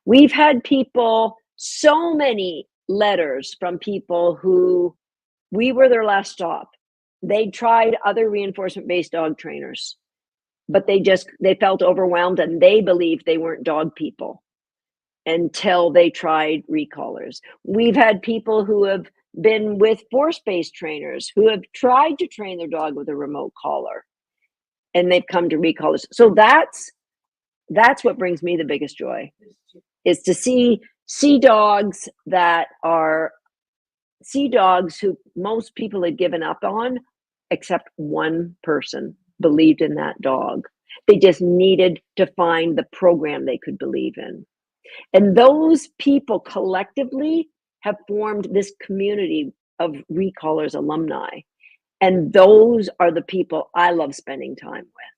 We've had people, so many letters from people who we were their last stop. They tried other reinforcement-based dog trainers, but they felt overwhelmed and they believed they weren't dog people until they tried recolors. We've had people who have been with force-based trainers who have tried to train their dog with a remote collar, and they've come to recolors. So that's what brings me the biggest joy, is to see dogs who most people had given up on, except one person believed in that dog. They just needed to find the program they could believe in. And those people collectively have formed this community of recolors alumni. And those are the people I love spending time with.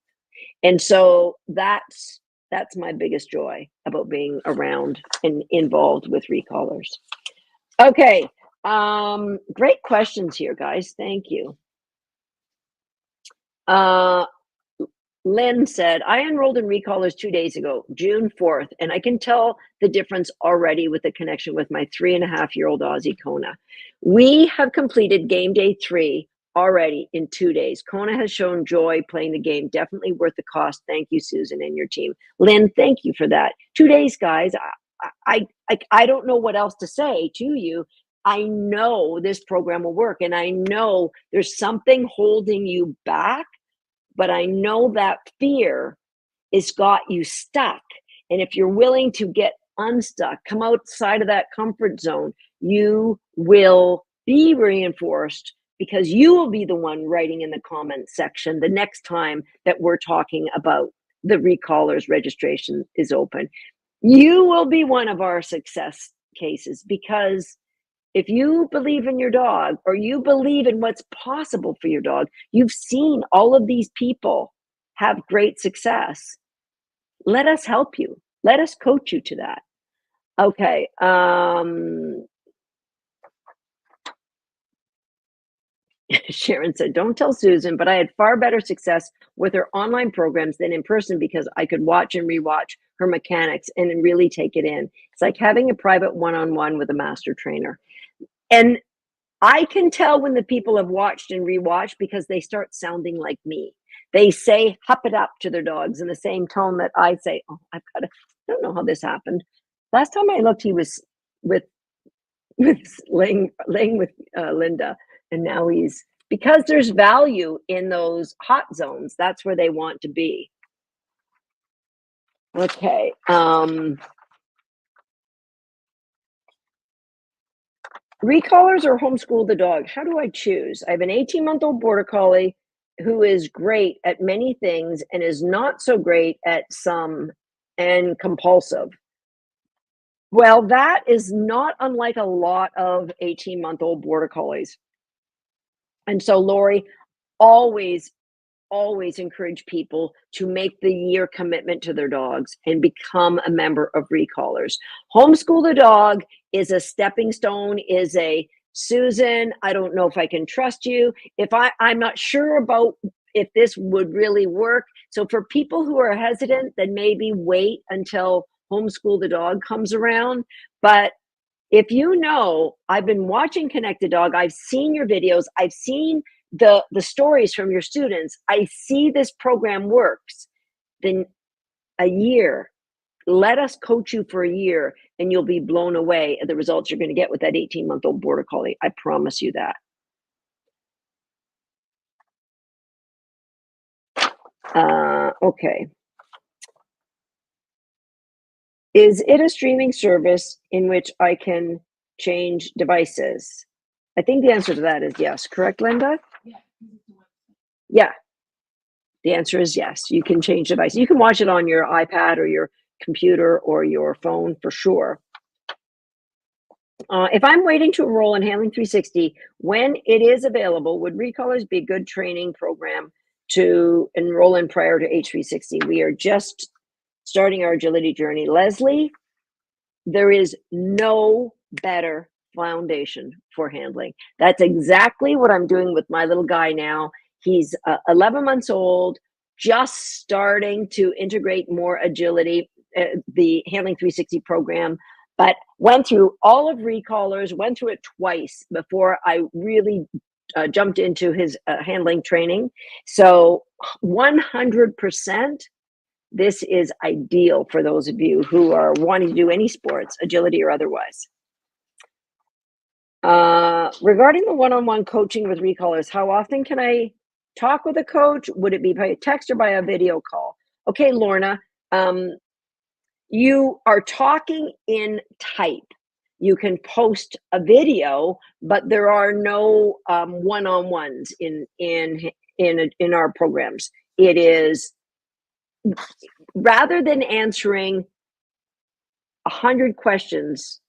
And so that's my biggest joy about being around and involved with recolors. Okay. Great questions here, guys. Thank you. Lynn said, I enrolled in recolors 2 days ago, June 4th, and I can tell the difference already with the connection with my 3.5-year-old Aussie Kona. We have completed game day 3 already in 2 days. Kona has shown joy playing the game. Definitely worth the cost. Thank you, Susan, and your team. Lynn, thank you for that. 2 days, guys. I don't know what else to say to you. I know this program will work, and I know there's something holding you back, but I know that fear has got you stuck. And if you're willing to get unstuck, come outside of that comfort zone, you will be reinforced, because you will be the one writing in the comment section the next time that we're talking about the recolors registration is open. You will be one of our success cases, because if you believe in your dog, or you believe in what's possible for your dog, you've seen all of these people have great success. Let us help you. Let us coach you to that. Okay. Sharon said, don't tell Susan, but I had far better success with her online programs than in person, because I could watch and rewatch her mechanics and really take it in. It's like having a private one-on-one with a master trainer. And I can tell when the people have watched and rewatched, because they start sounding like me. They say "hup it up" to their dogs in the same tone that I say. Oh, I don't know how this happened. Last time I looked, he was with laying with Linda, and now he's, because there's value in those hot zones. That's where they want to be. Okay. Recolors or homeschool the dog? How do I choose? I have an 18-month-old border collie who is great at many things and is not so great at some, and compulsive. Well, that is not unlike a lot of 18-month-old border collies. And so, Lori, always always encourage people to make the year commitment to their dogs and become a member of Recallers. Homeschool the dog is a stepping stone, is a Susan, I don't know if I can trust you. If I'm not sure about if this would really work. So for people who are hesitant, then maybe wait until Homeschool the Dog comes around. But if you know, I've been watching Connected Dog, I've seen your videos, I've seen the stories from your students, I see this program works, then a year, let us coach you for a year and you'll be blown away at the results you're going to get with that 18-month-old border collie. I promise you that. Okay. Is it a streaming service in which I can change devices? I think the answer to that is yes. Correct, Linda? Yeah. Yeah. The answer is yes. You can change devices. You can watch it on your iPad or your computer or your phone for sure. If I'm waiting to enroll in Handling 360, when it is available, would Recallers be a good training program to enroll in prior to H360? We are just starting our agility journey. Leslie, there is no better foundation for handling. That's exactly what I'm doing with my little guy now. He's 11 months old, just starting to integrate more agility, the Handling 360 program, but went through all of Recallers, went through it twice before I really jumped into his handling training. So 100%, this is ideal for those of you who are wanting to do any sports, agility or otherwise. Regarding the one-on-one coaching with Recallers, how often can I talk with a coach? Would it be by a text or by a video call? Okay, Lorna, you are talking in type. You can post a video, but there are no one-on-ones in our programs. It is, rather than answering 100 questions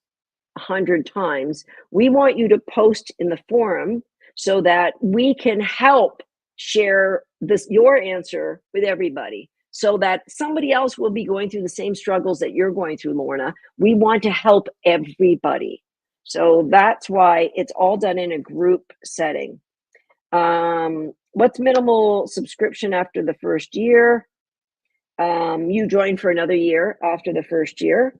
100 times, we want you to post in the forum so that we can help share your answer with everybody, so that somebody else will be going through the same struggles that you're going through, Lorna. We want to help everybody. So that's why it's all done in a group setting. What's minimal subscription after the first year? You join for another year after the first year.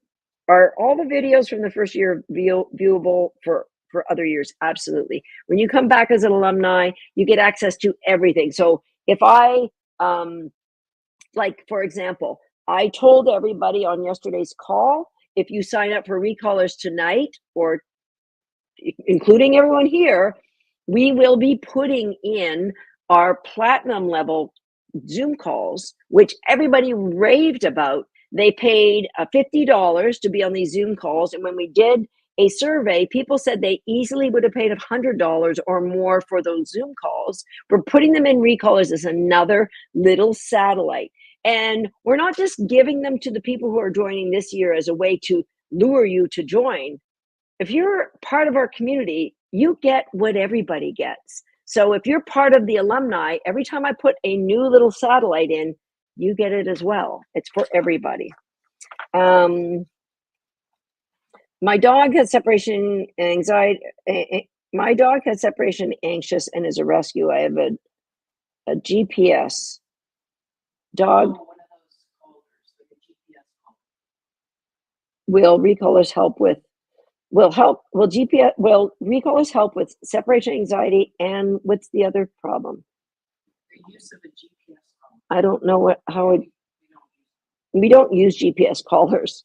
Are all the videos from the first year viewable for other years? Absolutely. When you come back as an alumni, you get access to everything. So if I, like, for example, I told everybody on yesterday's call, if you sign up for Recallers tonight, or including everyone here, we will be putting in our platinum level Zoom calls, which everybody raved about. They paid $50 to be on these Zoom calls. And when we did a survey, people said they easily would have paid $100 or more for those Zoom calls. We're putting them in Recallers as another little satellite. And we're not just giving them to the people who are joining this year as a way to lure you to join. If you're part of our community, you get what everybody gets. So if you're part of the alumni, every time I put a new little satellite in, you get it as well. It's for everybody. My dog has separation anxiety. My dog has separation anxious and is a rescue. I have a GPS dog. Oh, one of those callers, like a GPS caller. Will Recallers help with? Will Recallers help with separation anxiety, and what's the other problem? The use of a GPS caller. I don't know how it. We don't use We don't use GPS callers.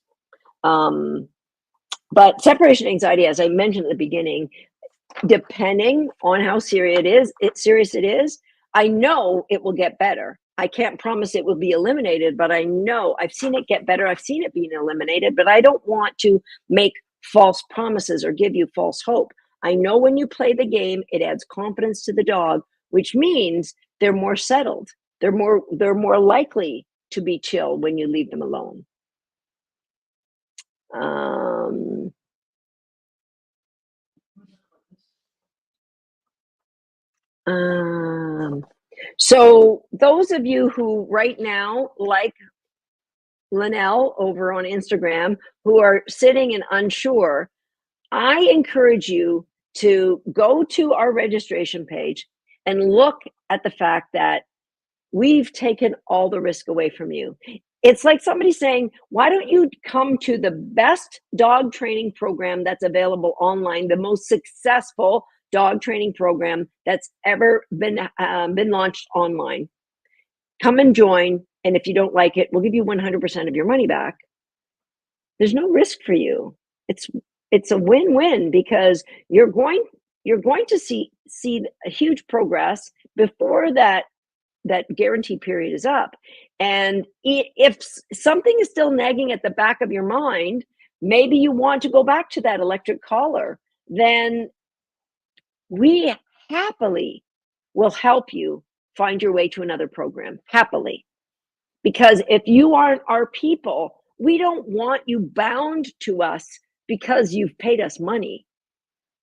But separation anxiety, as I mentioned at the beginning, depending on how serious it is, I know it will get better. I can't promise it will be eliminated, but I know I've seen it get better. I've seen it being eliminated, but I don't want to make false promises or give you false hope. I know when you play the game, it adds confidence to the dog, which means they're more settled. They're more likely to be chill when you leave them alone. So those of you who right now, like Linnell over on Instagram, who are sitting and unsure, I encourage you to go to our registration page and look at the fact that we've taken all the risk away from you. It's like somebody saying, why don't you come to the best dog training program that's available online, the most successful dog training program that's ever been launched online. Come and join, and if you don't like it, we'll give you 100% of your money back. There's no risk for you. It's a win-win because you're going to see a huge progress before that guarantee period is up. And if something is still nagging at the back of your mind, maybe you want to go back to that electric collar, then we happily will help you find your way to another program, happily. Because if you aren't our people, we don't want you bound to us because you've paid us money.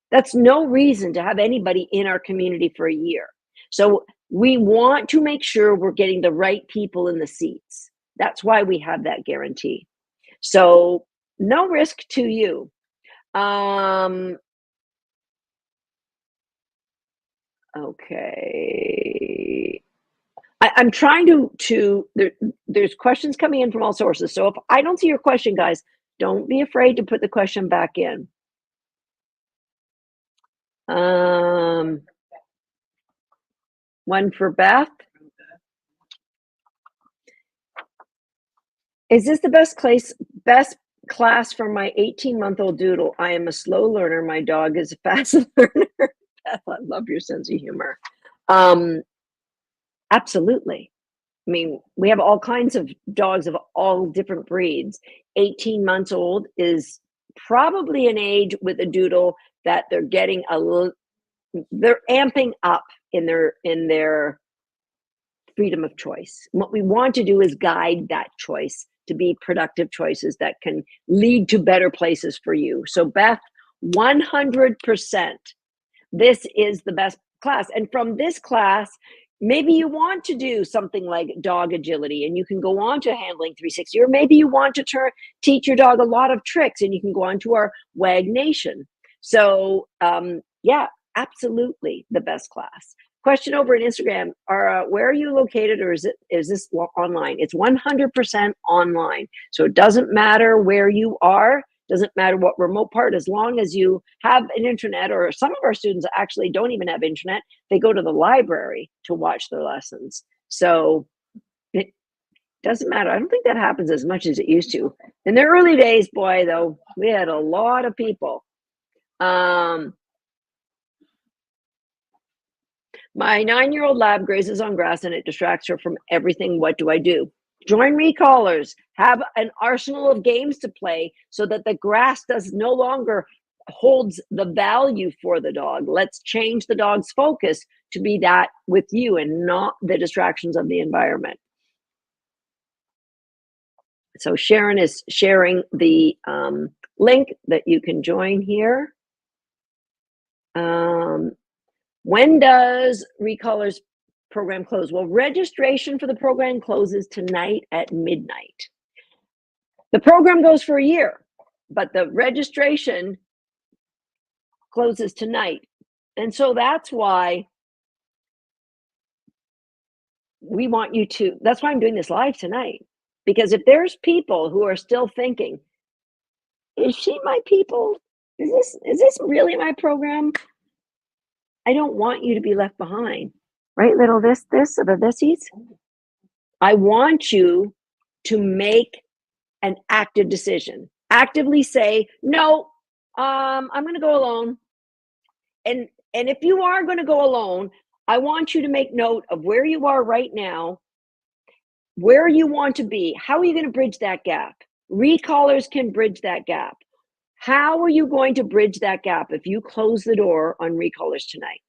That's no reason to have anybody in our community for a year. So we want to make sure we're getting the right people in the seats. That's why we have that guarantee. So no risk to you. Okay. I'm trying there's questions coming in from all sources. So if I don't see your question, guys, don't be afraid to put the question back in. One for Beth. Is this the best class for my 18-month-old doodle? I am a slow learner. My dog is a fast learner. Beth, I love your sense of humor. Absolutely. I mean, we have all kinds of dogs of all different breeds. 18 months old is probably an age with a doodle that they're getting they're amping up in their freedom of choice. And what we want to do is guide that choice to be productive choices that can lead to better places for you. So Beth, 100%, this is the best class. And from this class, maybe you want to do something like dog agility and you can go on to handling 360, or maybe you want to teach your dog a lot of tricks and you can go on to our WAG Nation. So yeah, absolutely the best class. Question over in Instagram, where are you located, or is this online? It's 100% online. So it doesn't matter where you are, doesn't matter what remote part, as long as you have an internet, or some of our students actually don't even have internet. They go to the library to watch their lessons. So it doesn't matter. I don't think that happens as much as it used to. In the early days, boy, though, we had a lot of people. My 9-year-old lab grazes on grass and it distracts her from everything. What do I do? Join recallers. Have an arsenal of games to play so that the grass no longer holds the value for the dog. Let's change the dog's focus to be that with you and not the distractions of the environment. So Sharon is sharing the link that you can join here. When does Recallers program close? Well, registration for the program closes tonight at midnight. The program goes for a year, but the registration closes tonight. And so that's why we want you to, that's why I'm doing this live tonight. Because if there's people who are still thinking, is she my people? Is this really my program? I don't want you to be left behind. Right, little this or the thissies? I want you to make an active decision. Actively say, no, I'm going to go alone. And if you are going to go alone, I want you to make note of where you are right now, where you want to be. How are you going to bridge that gap? Recallers can bridge that gap. How are you going to bridge that gap if you close the door on recallers tonight?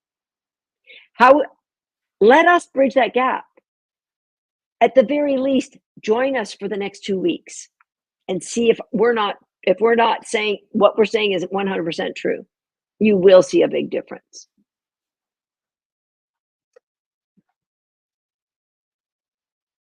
Let us bridge that gap. At the very least, join us for the next 2 weeks and see if we're not saying what we're saying is 100% true. You will see a big difference.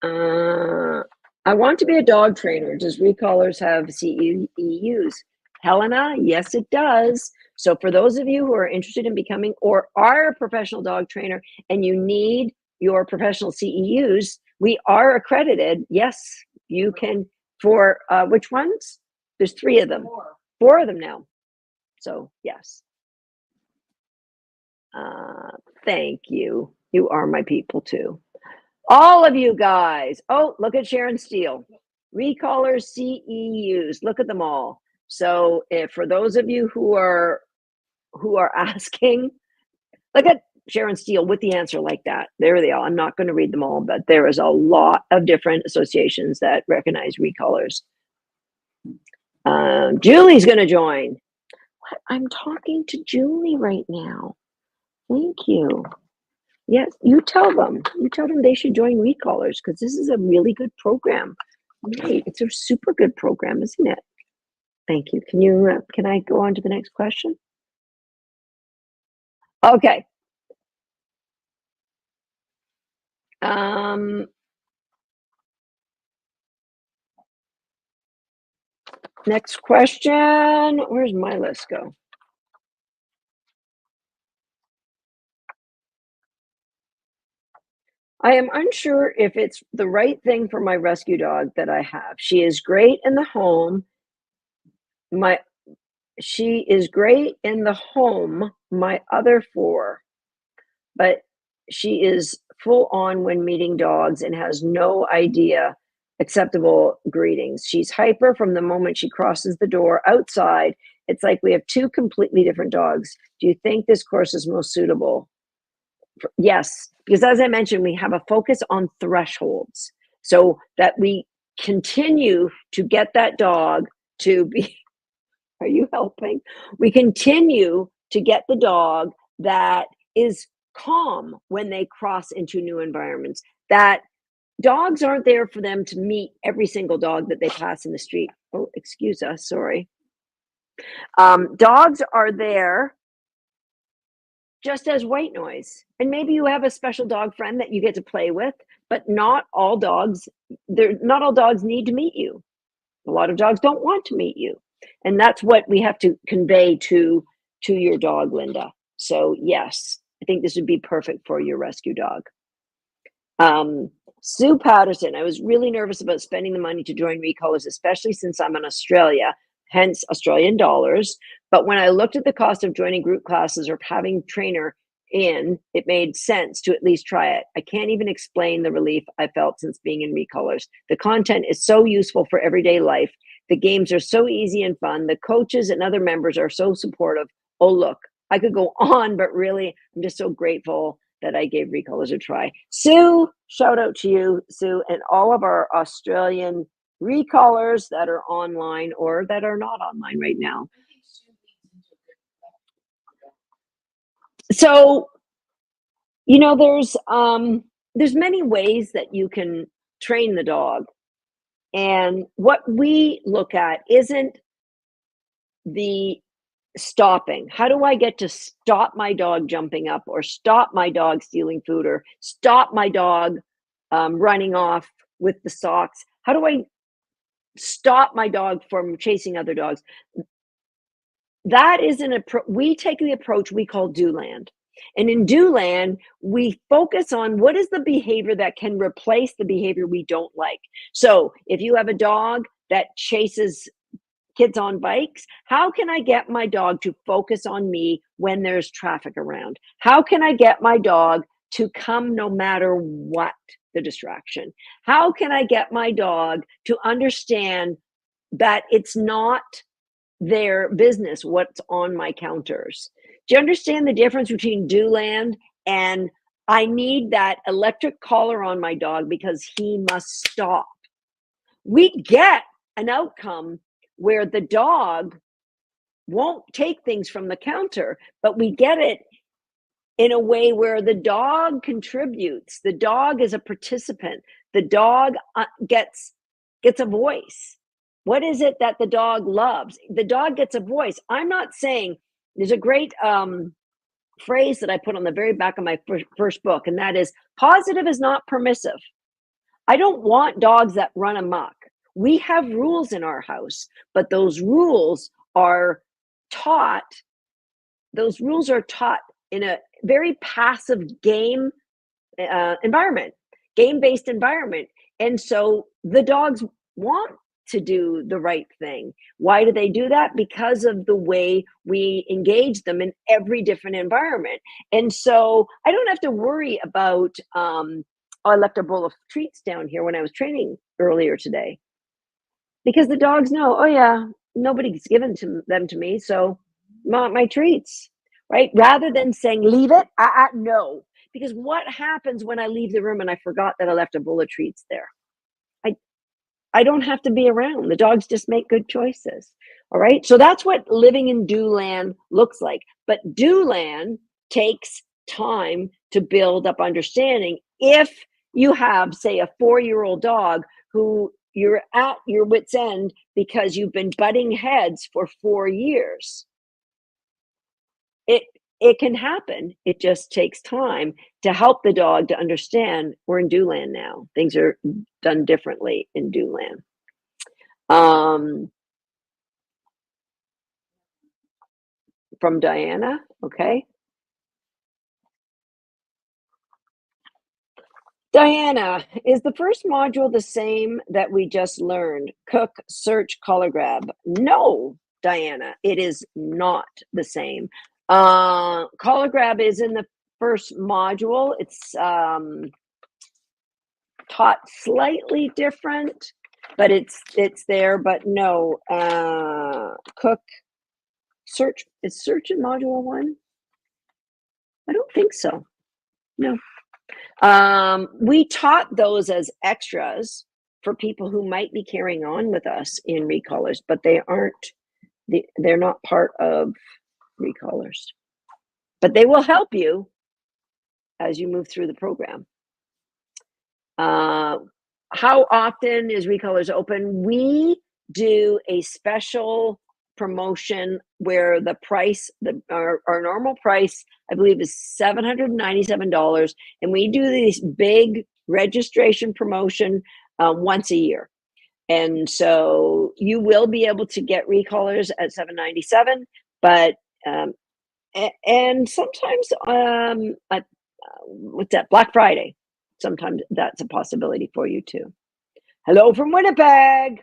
I want to be a dog trainer. Does Recallers have CEUs? Helena, yes, it does. So for those of you who are interested in becoming or are a professional dog trainer and you need your professional CEUs, we are accredited. Yes, you can. For which ones? There's 3 of them. 4 of them now. So yes. Thank you. You are my people too. All of you guys. Oh, look at Sharon Steele. Recallers, CEUs. Look at them all. So if for those of you who are asking, look at Sharon Steele with the answer like that. There they are. I'm not going to read them all, but there is a lot of different associations that recognize recallers. Julie's going to join. What? I'm talking to Julie right now. Thank you. Yes, you tell them. You tell them they should join Recallers because this is a really good program. Right, it's a super good program, isn't it? Thank you. Can I go on to the next question? Okay. Next question. Where's my list go? I am unsure if it's the right thing for my rescue dog that I have. She is great in the home. She is great in the home, my other 4, but she is full on when meeting dogs and has no idea acceptable greetings. She's hyper from the moment she crosses the door outside. It's like we have 2 completely different dogs. Do you think this course is most suitable? Yes, because as I mentioned, we have a focus on thresholds so that we continue to get that dog to be. Are you helping? We continue to get the dog that is calm when they cross into new environments. That dogs aren't there for them to meet every single dog that they pass in the street. Oh, excuse us, sorry. Dogs are there just as white noise. And maybe you have a special dog friend that you get to play with, but not all dogs need to meet you. A lot of dogs don't want to meet you. And that's what we have to convey to your dog, Linda. So yes, I think this would be perfect for your rescue dog. Sue Patterson, I was really nervous about spending the money to join Recallers, especially since I'm in Australia, hence Australian dollars. But when I looked at the cost of joining group classes or having trainer in, it made sense to at least try it. I can't even explain the relief I felt since being in Recallers. The content is so useful for everyday life. The games are so easy and fun. The coaches and other members are so supportive. Oh, look, I could go on, but really, I'm just so grateful that I gave Recallers a try. Sue, shout out to you, Sue, and all of our Australian Recallers that are online or that are not online right now. So, there's many ways that you can train the dog. And what we look at isn't the stopping. How do I get to stop my dog jumping up or stop my dog stealing food or stop my dog running off with the socks? How do I stop my dog from chasing other dogs? That is we take the approach we call do land. And in do land, we focus on what is the behavior that can replace the behavior we don't like. So if you have a dog that chases kids on bikes, how can I get my dog to focus on me when there's traffic around? How can I get my dog to come no matter what the distraction? How can I get my dog to understand that it's not their business what's on my counters? Do you understand the difference between do land and I need that electric collar on my dog because he must stop? We get an outcome where the dog won't take things from the counter, but we get it in a way where the dog contributes. The dog is a participant. The dog gets a voice. What is it that the dog loves? The dog gets a voice. I'm not saying, there's a great phrase that I put on the very back of my first book, and that is, positive is not permissive. I don't want dogs that run amok. We have rules in our house, but those rules are taught in a very passive environment, game-based environment. And so the dogs want to do the right thing. Why do they do that? Because of the way we engage them in every different environment. And so I don't have to worry about, I left a bowl of treats down here when I was training earlier today because the dogs know, oh yeah, nobody's given them to me, so my treats, right? Rather than saying leave it, no, because what happens when I leave the room and I forgot that I left a bowl of treats there? I I don't have to be around. The dogs just make good choices. All right. So that's what living in do land looks like. But do land takes time to build up understanding. If you have, say, a 4-year-old dog who you're at your wit's end because you've been butting heads for 4 years, it it can happen. It just takes time to help the dog to understand we're in do land now. Things are done differently in do land. Um, from Diana, okay. Diana, is the first module the same that we just learned? Cook, search, color grab. No, Diana, it is not the same. Color grab is in the first module. It's taught slightly different, but it's there. But no, cook, search, is search in module 1? I don't think so. No. We taught those as extras for people who might be carrying on with us in recallers, but they're not part of recallers. But they will help you as you move through the program. How often is recallers open? We do a special promotion where the price, our normal price, I believe, is $797, and we do this big registration promotion once a year. And so you will be able to get recallers at $797, but and sometimes at what's that, Black Friday, sometimes that's a possibility for you too. Hello from Winnipeg.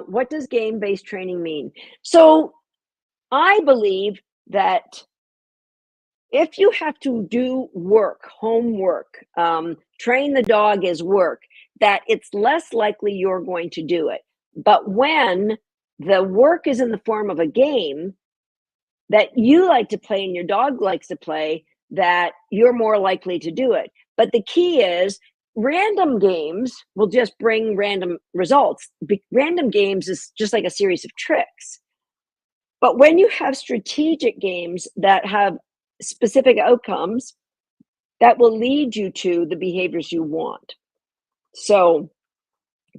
What does game-based training mean? So I believe that if you have to do work, homework, train the dog as work, that it's less likely you're going to do it. But when the work is in the form of a game that you like to play and your dog likes to play, that you're more likely to do it. But the key is random games will just bring random results. Random games is just like a series of tricks. But when you have strategic games that have specific outcomes, that will lead you to the behaviors you want. So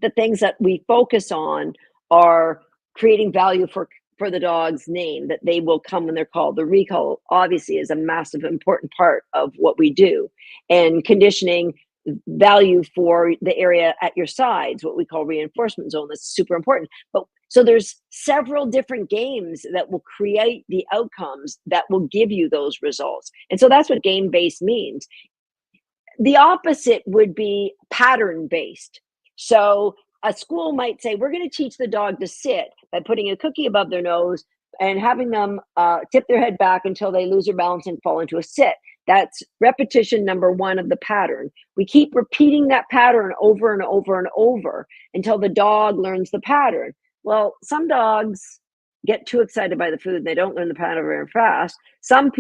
the things that we focus on are creating value for the dog's name, that they will come when they're called. The recall obviously is a massive important part of what we do, and conditioning value for the area at your sides, what we call reinforcement zone. That's super important. But so there's several different games that will create the outcomes that will give you those results. And so that's what game based means. The opposite would be pattern based. So a school might say, we're going to teach the dog to sit by putting a cookie above their nose and having them tip their head back until they lose their balance and fall into a sit. That's repetition number 1 of the pattern. We keep repeating that pattern over and over and over until the dog learns the pattern. Well, some dogs get too excited by the food and they don't learn the pattern very fast. Some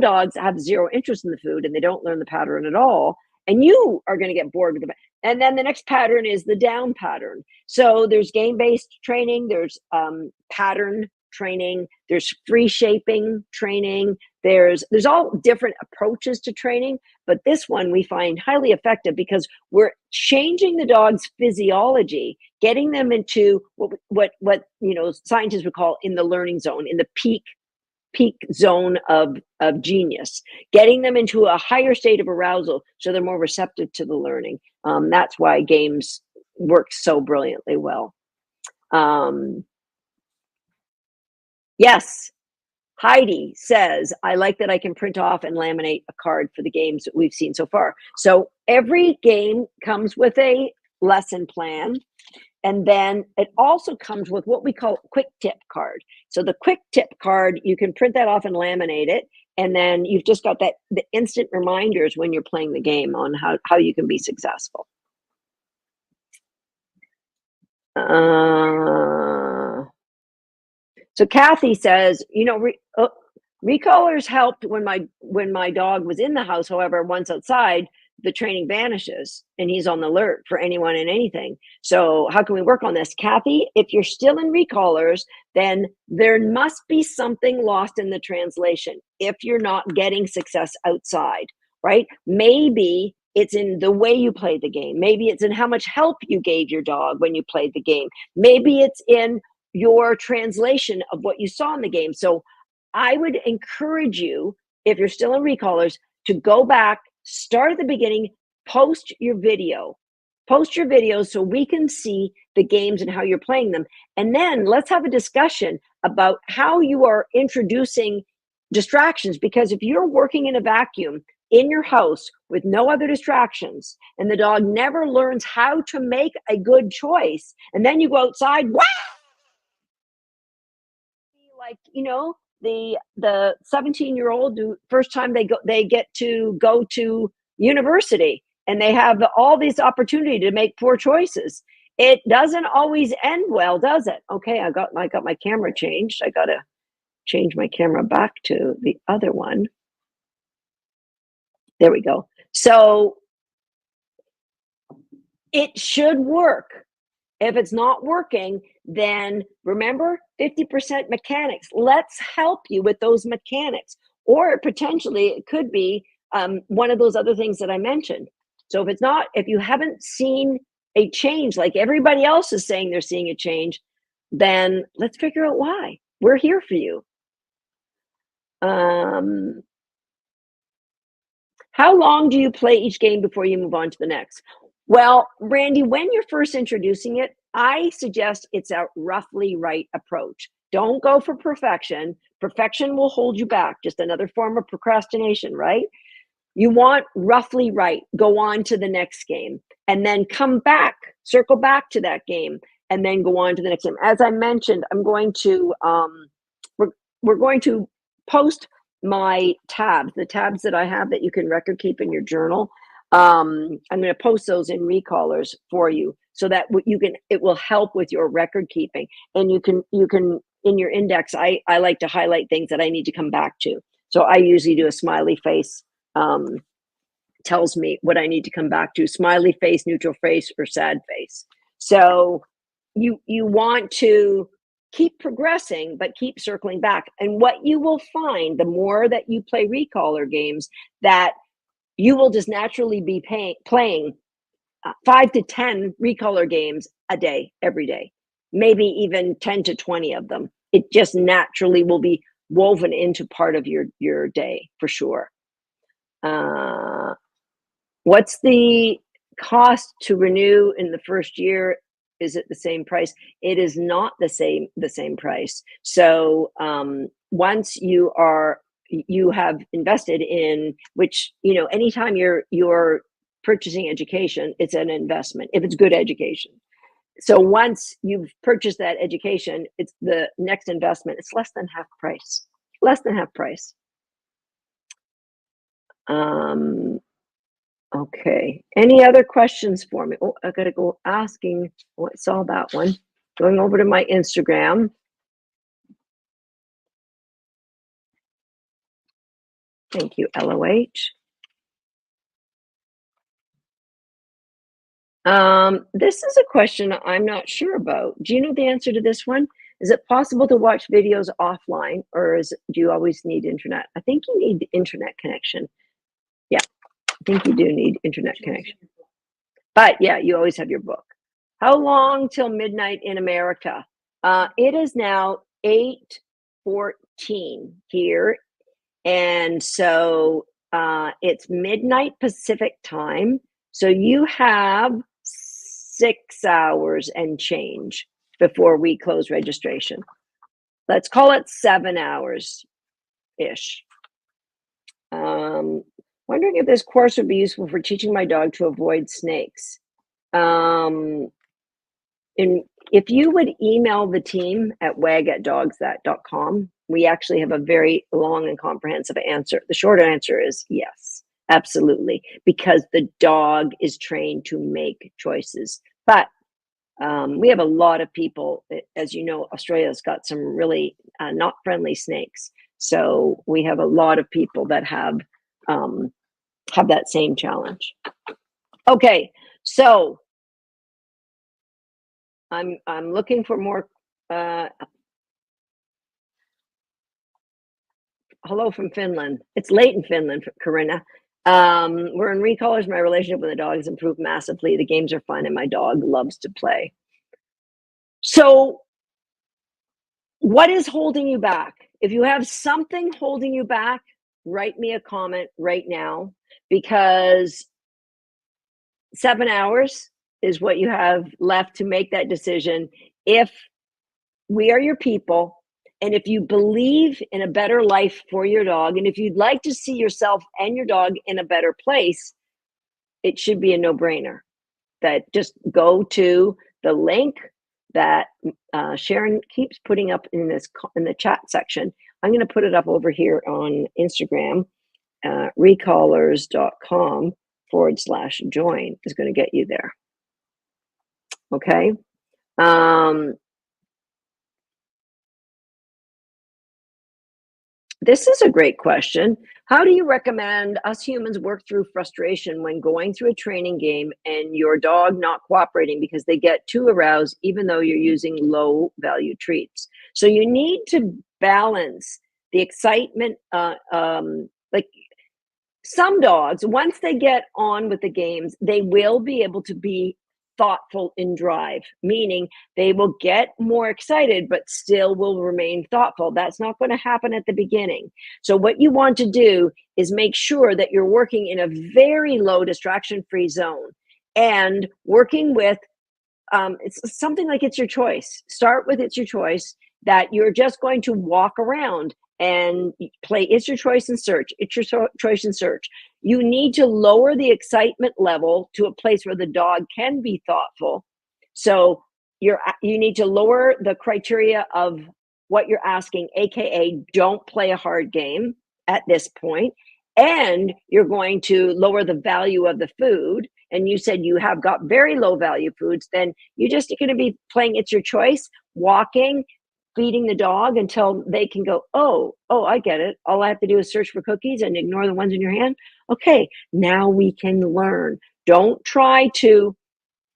dogs have zero interest in the food and they don't learn the pattern at all. And you are going to get bored with it. And then the next pattern is the down pattern. So there's game-based training, there's pattern training, there's free shaping training, there's all different approaches to training, but this one we find highly effective because we're changing the dog's physiology, getting them into what scientists would call in the learning zone, in the peak zone of genius, getting them into a higher state of arousal so they're more receptive to the learning. That's why games work so brilliantly well. Yes, Heidi says, I like that I can print off and laminate a card for the games that we've seen so far. So every game comes with a lesson plan. And then it also comes with what we call quick tip card. So the quick tip card, you can print that off and laminate it. And then you've just got the instant reminders when you're playing the game on how you can be successful. So Kathy says, recallers helped when my dog was in the house. However, once outside, the training vanishes and he's on the alert for anyone and anything. So how can we work on this? Kathy, if you're still in recallers, then there must be something lost in the translation if you're not getting success outside, right? Maybe it's in the way you play the game. Maybe it's in how much help you gave your dog when you played the game. Maybe it's in your translation of what you saw in the game. So I would encourage you, if you're still in recallers, to go back, start at the beginning, post your videos so we can see the games and how you're playing them. And then let's have a discussion about how you are introducing distractions, because if you're working in a vacuum in your house with no other distractions and the dog never learns how to make a good choice, and then you go outside, wow! Like, the 17-year-old who first time they get to go to university and they have all this opportunity to make poor choices. It doesn't always end well, does it? Okay, I got my camera changed. I gotta change my camera back to the other one. There we go. So it should work. If it's not working, then remember 50% mechanics. Let's help you with those mechanics. Or potentially it could be one of those other things that I mentioned. So if you haven't seen a change, like everybody else is saying they're seeing a change, then let's figure out why. We're here for you. How long do you play each game before you move on to the next? Well, Brandy, when you're first introducing it, I suggest it's a roughly right approach. Don't go for perfection. Perfection will hold you back. Just another form of procrastination, right? You want roughly right. Go on to the next game and then come back, circle back to that game, and then go on to the next game. As I mentioned, I'm going to, we're going to post my tabs, the tabs that I have that you can record keep in your journal. I'm going to post those in recallers for you so that it will help with your record keeping. And you can in your index, I like to highlight things that I need to come back to. So I usually do a smiley face, tells me what I need to come back to: smiley face, neutral face, or sad face. So you want to keep progressing, but keep circling back. And what you will find, the more that you play recaller games, that you will just naturally be playing 5 to 10 recaller games a day, every day, maybe even 10 to 20 of them. It just naturally will be woven into part of your day, for sure. What's the cost to renew in the first year? Is it the same price? It is not the same price. So once you have invested in, which, anytime you're purchasing education, it's an investment if it's good education. So once you've purchased that education, it's the next investment. It's less than half price. Okay. Any other questions for me? Oh, I gotta go asking. Oh, I saw that one. Going over to my Instagram. Thank you, LOH. This is a question I'm not sure about. Do you know the answer to this one? Is it possible to watch videos offline, or do you always need internet? I think you need the internet connection. Yeah. think you do need internet connection. But yeah, you always have your book. How long till midnight in America? It is now 8:14 here. And so it's midnight Pacific time. So you have 6 hours and change before we close registration. Let's call it 7 hours ish. Wondering if this course would be useful for teaching my dog to avoid snakes. And if you would email the team at wag@dogsthat.com, we actually have a very long and comprehensive answer. The short answer is yes, absolutely, because the dog is trained to make choices. But we have a lot of people, as you know, Australia's got some really not friendly snakes. So we have a lot of people that have that same challenge. Okay, so I'm looking for more. Hello from Finland. It's late in Finland, Corinna. We're in recallers. My relationship with the dog has improved massively. The games are fun, and my dog loves to play. So, what is holding you back? If you have something holding you back, write me a comment right now, because 7 hours is what you have left to make that decision. If we are your people, and if you believe in a better life for your dog, and if you'd like to see yourself and your dog in a better place, it should be a no-brainer. That just go to the link that Sharon keeps putting up in the chat section. I'm going to put it up over here on Instagram. recallers.com/join is going to get you there. Okay. This is a great question. How do you recommend us humans work through frustration when going through a training game and your dog not cooperating because they get too aroused, even though you're using low value treats? So you need to balance the excitement. Like some dogs, once they get on with the games, they will be able to be thoughtful in drive, meaning they will get more excited, but still will remain thoughtful. That's not going to happen at the beginning. So what you want to do is make sure that you're working in a very low distraction-free zone and working with it's something like It's Your Choice. Start with It's Your Choice, that you're just going to walk around and play It's Your Choice and search. It's Your Choice and search. You need to lower the excitement level to a place where the dog can be thoughtful. So you need to lower the criteria of what you're asking, aka don't play a hard game at this point. And you're going to lower the value of the food. And you said you have got very low value foods, then you're just going to be playing It's Your Choice, walking, feeding the dog until they can go, oh, I get it. All I have to do is search for cookies and ignore the ones in your hand. Okay, now we can learn. Don't try to,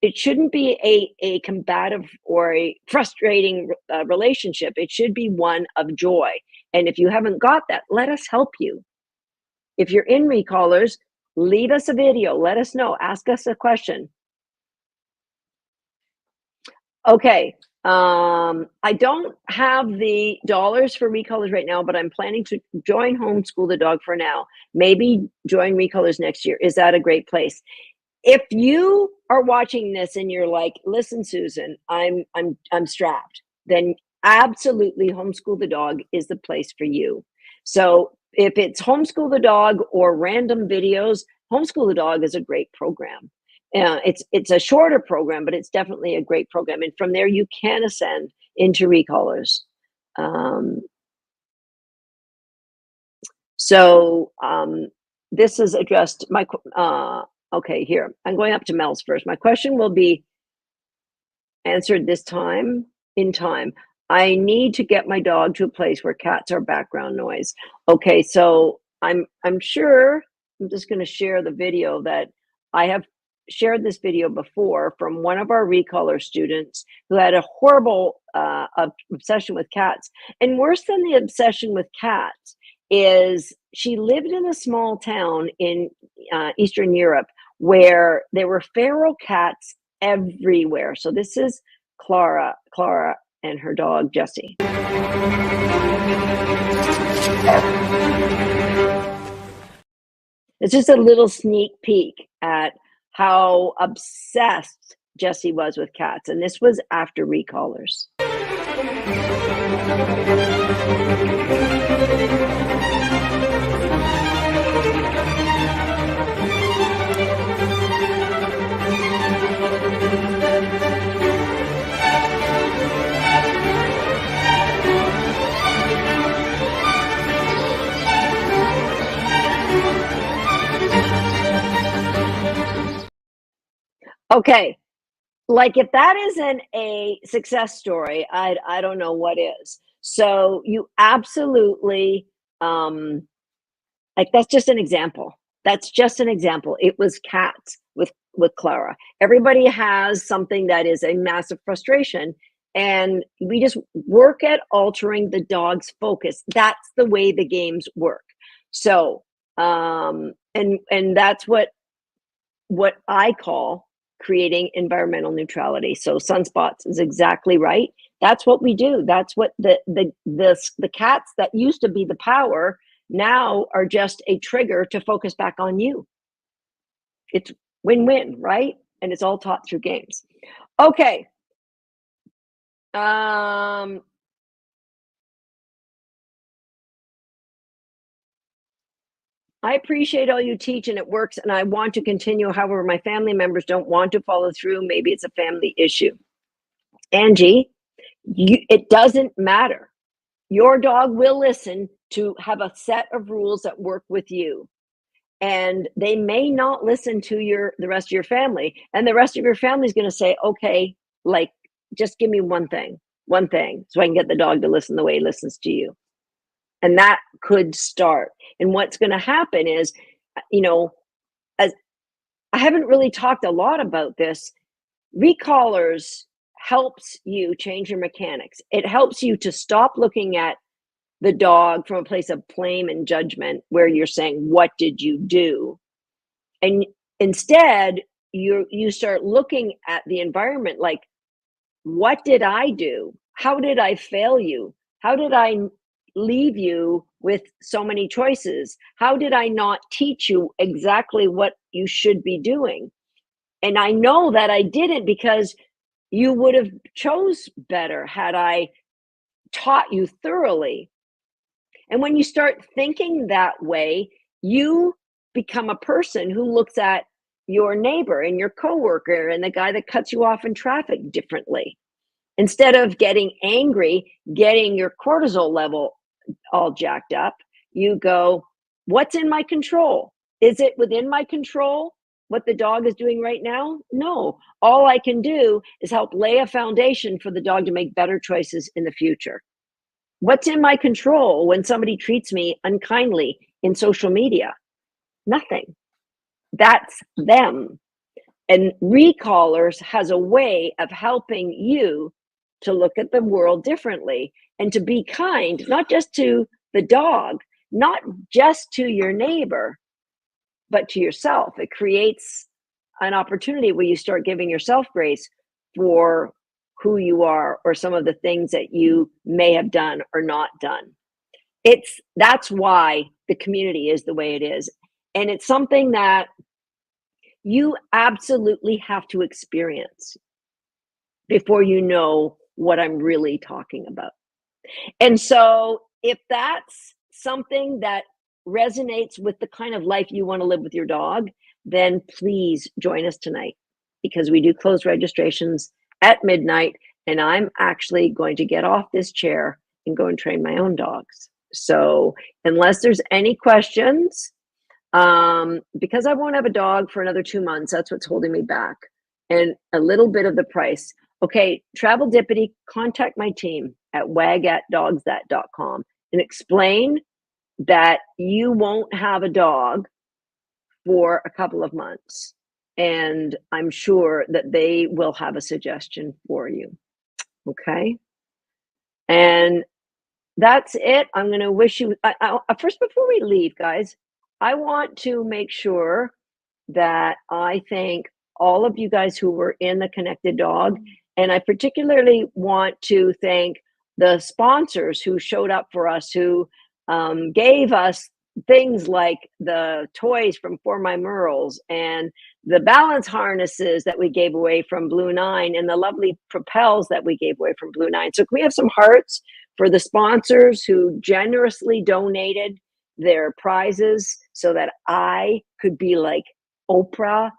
it shouldn't be a combative or a frustrating relationship. It should be one of joy. And if you haven't got that, let us help you. If you're in recallers, leave us a video. Let us know. Ask us a question. Okay. I don't have the dollars for recallers right now, but I'm planning to join Homeschool the Dog for now. Maybe join recallers next year. Is that a great place? If you are watching this and you're like, listen, Susan, I'm strapped, then absolutely Homeschool the Dog is the place for you. So if it's Homeschool the Dog or random videos, Homeschool the Dog is a great program. It's a shorter program, but it's definitely a great program. And from there, you can ascend into recallers. This is addressed. Okay, here. I'm going up to Mel's first. My question will be answered this time in time. I need to get my dog to a place where cats are background noise. Okay, so I'm sure, I'm just going to share the video that I have shared this video before from one of our recaller students who had a horrible obsession with cats. And worse than the obsession with cats is she lived in a small town in Eastern Europe where there were feral cats everywhere. So this is Clara and her dog Jessie. It's just a little sneak peek at how obsessed Jessie was with cats, and this was after recallers. Okay, like if that isn't a success story, I don't know what is. So you absolutely like that's just an example. That's just an example. It was cats with Clara. Everybody has something that is a massive frustration, and we just work at altering the dog's focus. That's the way the games work. So and that's what I call creating environmental neutrality. So sunspots is exactly right. That's what we do. That's what the cats that used to be the power now are just a trigger to focus back on you. It's win-win, right? And it's all taught through games. Okay. I appreciate all you teach and it works, and I want to continue. However, my family members don't want to follow through. Maybe it's a family issue. Angie, it doesn't matter. Your dog will listen to have a set of rules that work with you. And they may not listen to the rest of your family. And the rest of your family is going to say, okay, like, just give me one thing, so I can get the dog to listen the way he listens to you. And that could start. And what's going to happen is, as I haven't really talked a lot about this, recallers helps you change your mechanics. It helps you to stop looking at the dog from a place of blame and judgment where you're saying, what did you do? And instead, you start looking at the environment like, what did I do? How did I fail you? How did I leave you with so many choices? How did I not teach you exactly what you should be doing? And I know that I didn't, because you would have chose better had I taught you thoroughly. And when you start thinking that way, you become a person who looks at your neighbor and your coworker and the guy that cuts you off in traffic differently. Instead of getting angry, getting your cortisol level all jacked up, you go, what's in my control? Is it within my control what the dog is doing right now? No. All I can do is help lay a foundation for the dog to make better choices in the future. What's in my control when somebody treats me unkindly in social media? Nothing. That's them. And Recallers has a way of helping you to look at the world differently and to be kind, not just to the dog, not just to your neighbor, but to yourself. It creates an opportunity where you start giving yourself grace for who you are or some of the things that you may have done or not done. That's why the community is the way it is. And it's something that you absolutely have to experience before you know what I'm really talking about. And so if that's something that resonates with the kind of life you want to live with your dog, then please join us tonight, because we do close registrations at midnight, and I'm actually going to get off this chair and go and train my own dogs. So unless there's any questions, because I won't have a dog for another 2 months, that's what's holding me back, and a little bit of the price. Okay, Travel Dippity, contact my team at wagatdogsthat.com and explain that you won't have a dog for a couple of months. And I'm sure that they will have a suggestion for you. Okay. And that's it. I'm going to wish you, first, before we leave, guys, I want to make sure that I thank all of you guys who were in the Connected Dog. And I particularly want to thank the sponsors who showed up for us, who gave us things like the toys from For My Merles and the balance harnesses that we gave away from Blue Nine and the lovely propels that we gave away from Blue Nine. So can we have some hearts for the sponsors who generously donated their prizes so that I could be like Oprah,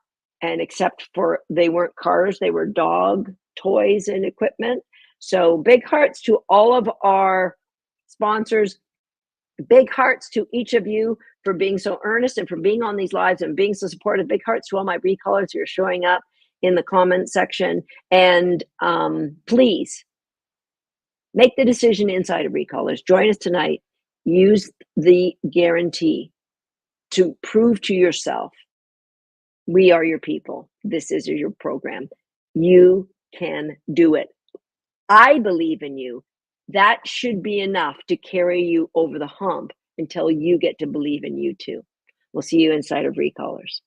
and except for they weren't cars, they were dog toys and equipment. So big hearts to all of our sponsors. Big hearts to each of you for being so earnest and for being on these lives and being so supportive. Big hearts to all my recallers who are showing up in the comment section. And please make the decision inside of recallers. Join us tonight. Use the guarantee to prove to yourself, we are your people. This is your program. You can do it. I believe in you. That should be enough to carry you over the hump until you get to believe in you too. We'll see you inside of Recallers.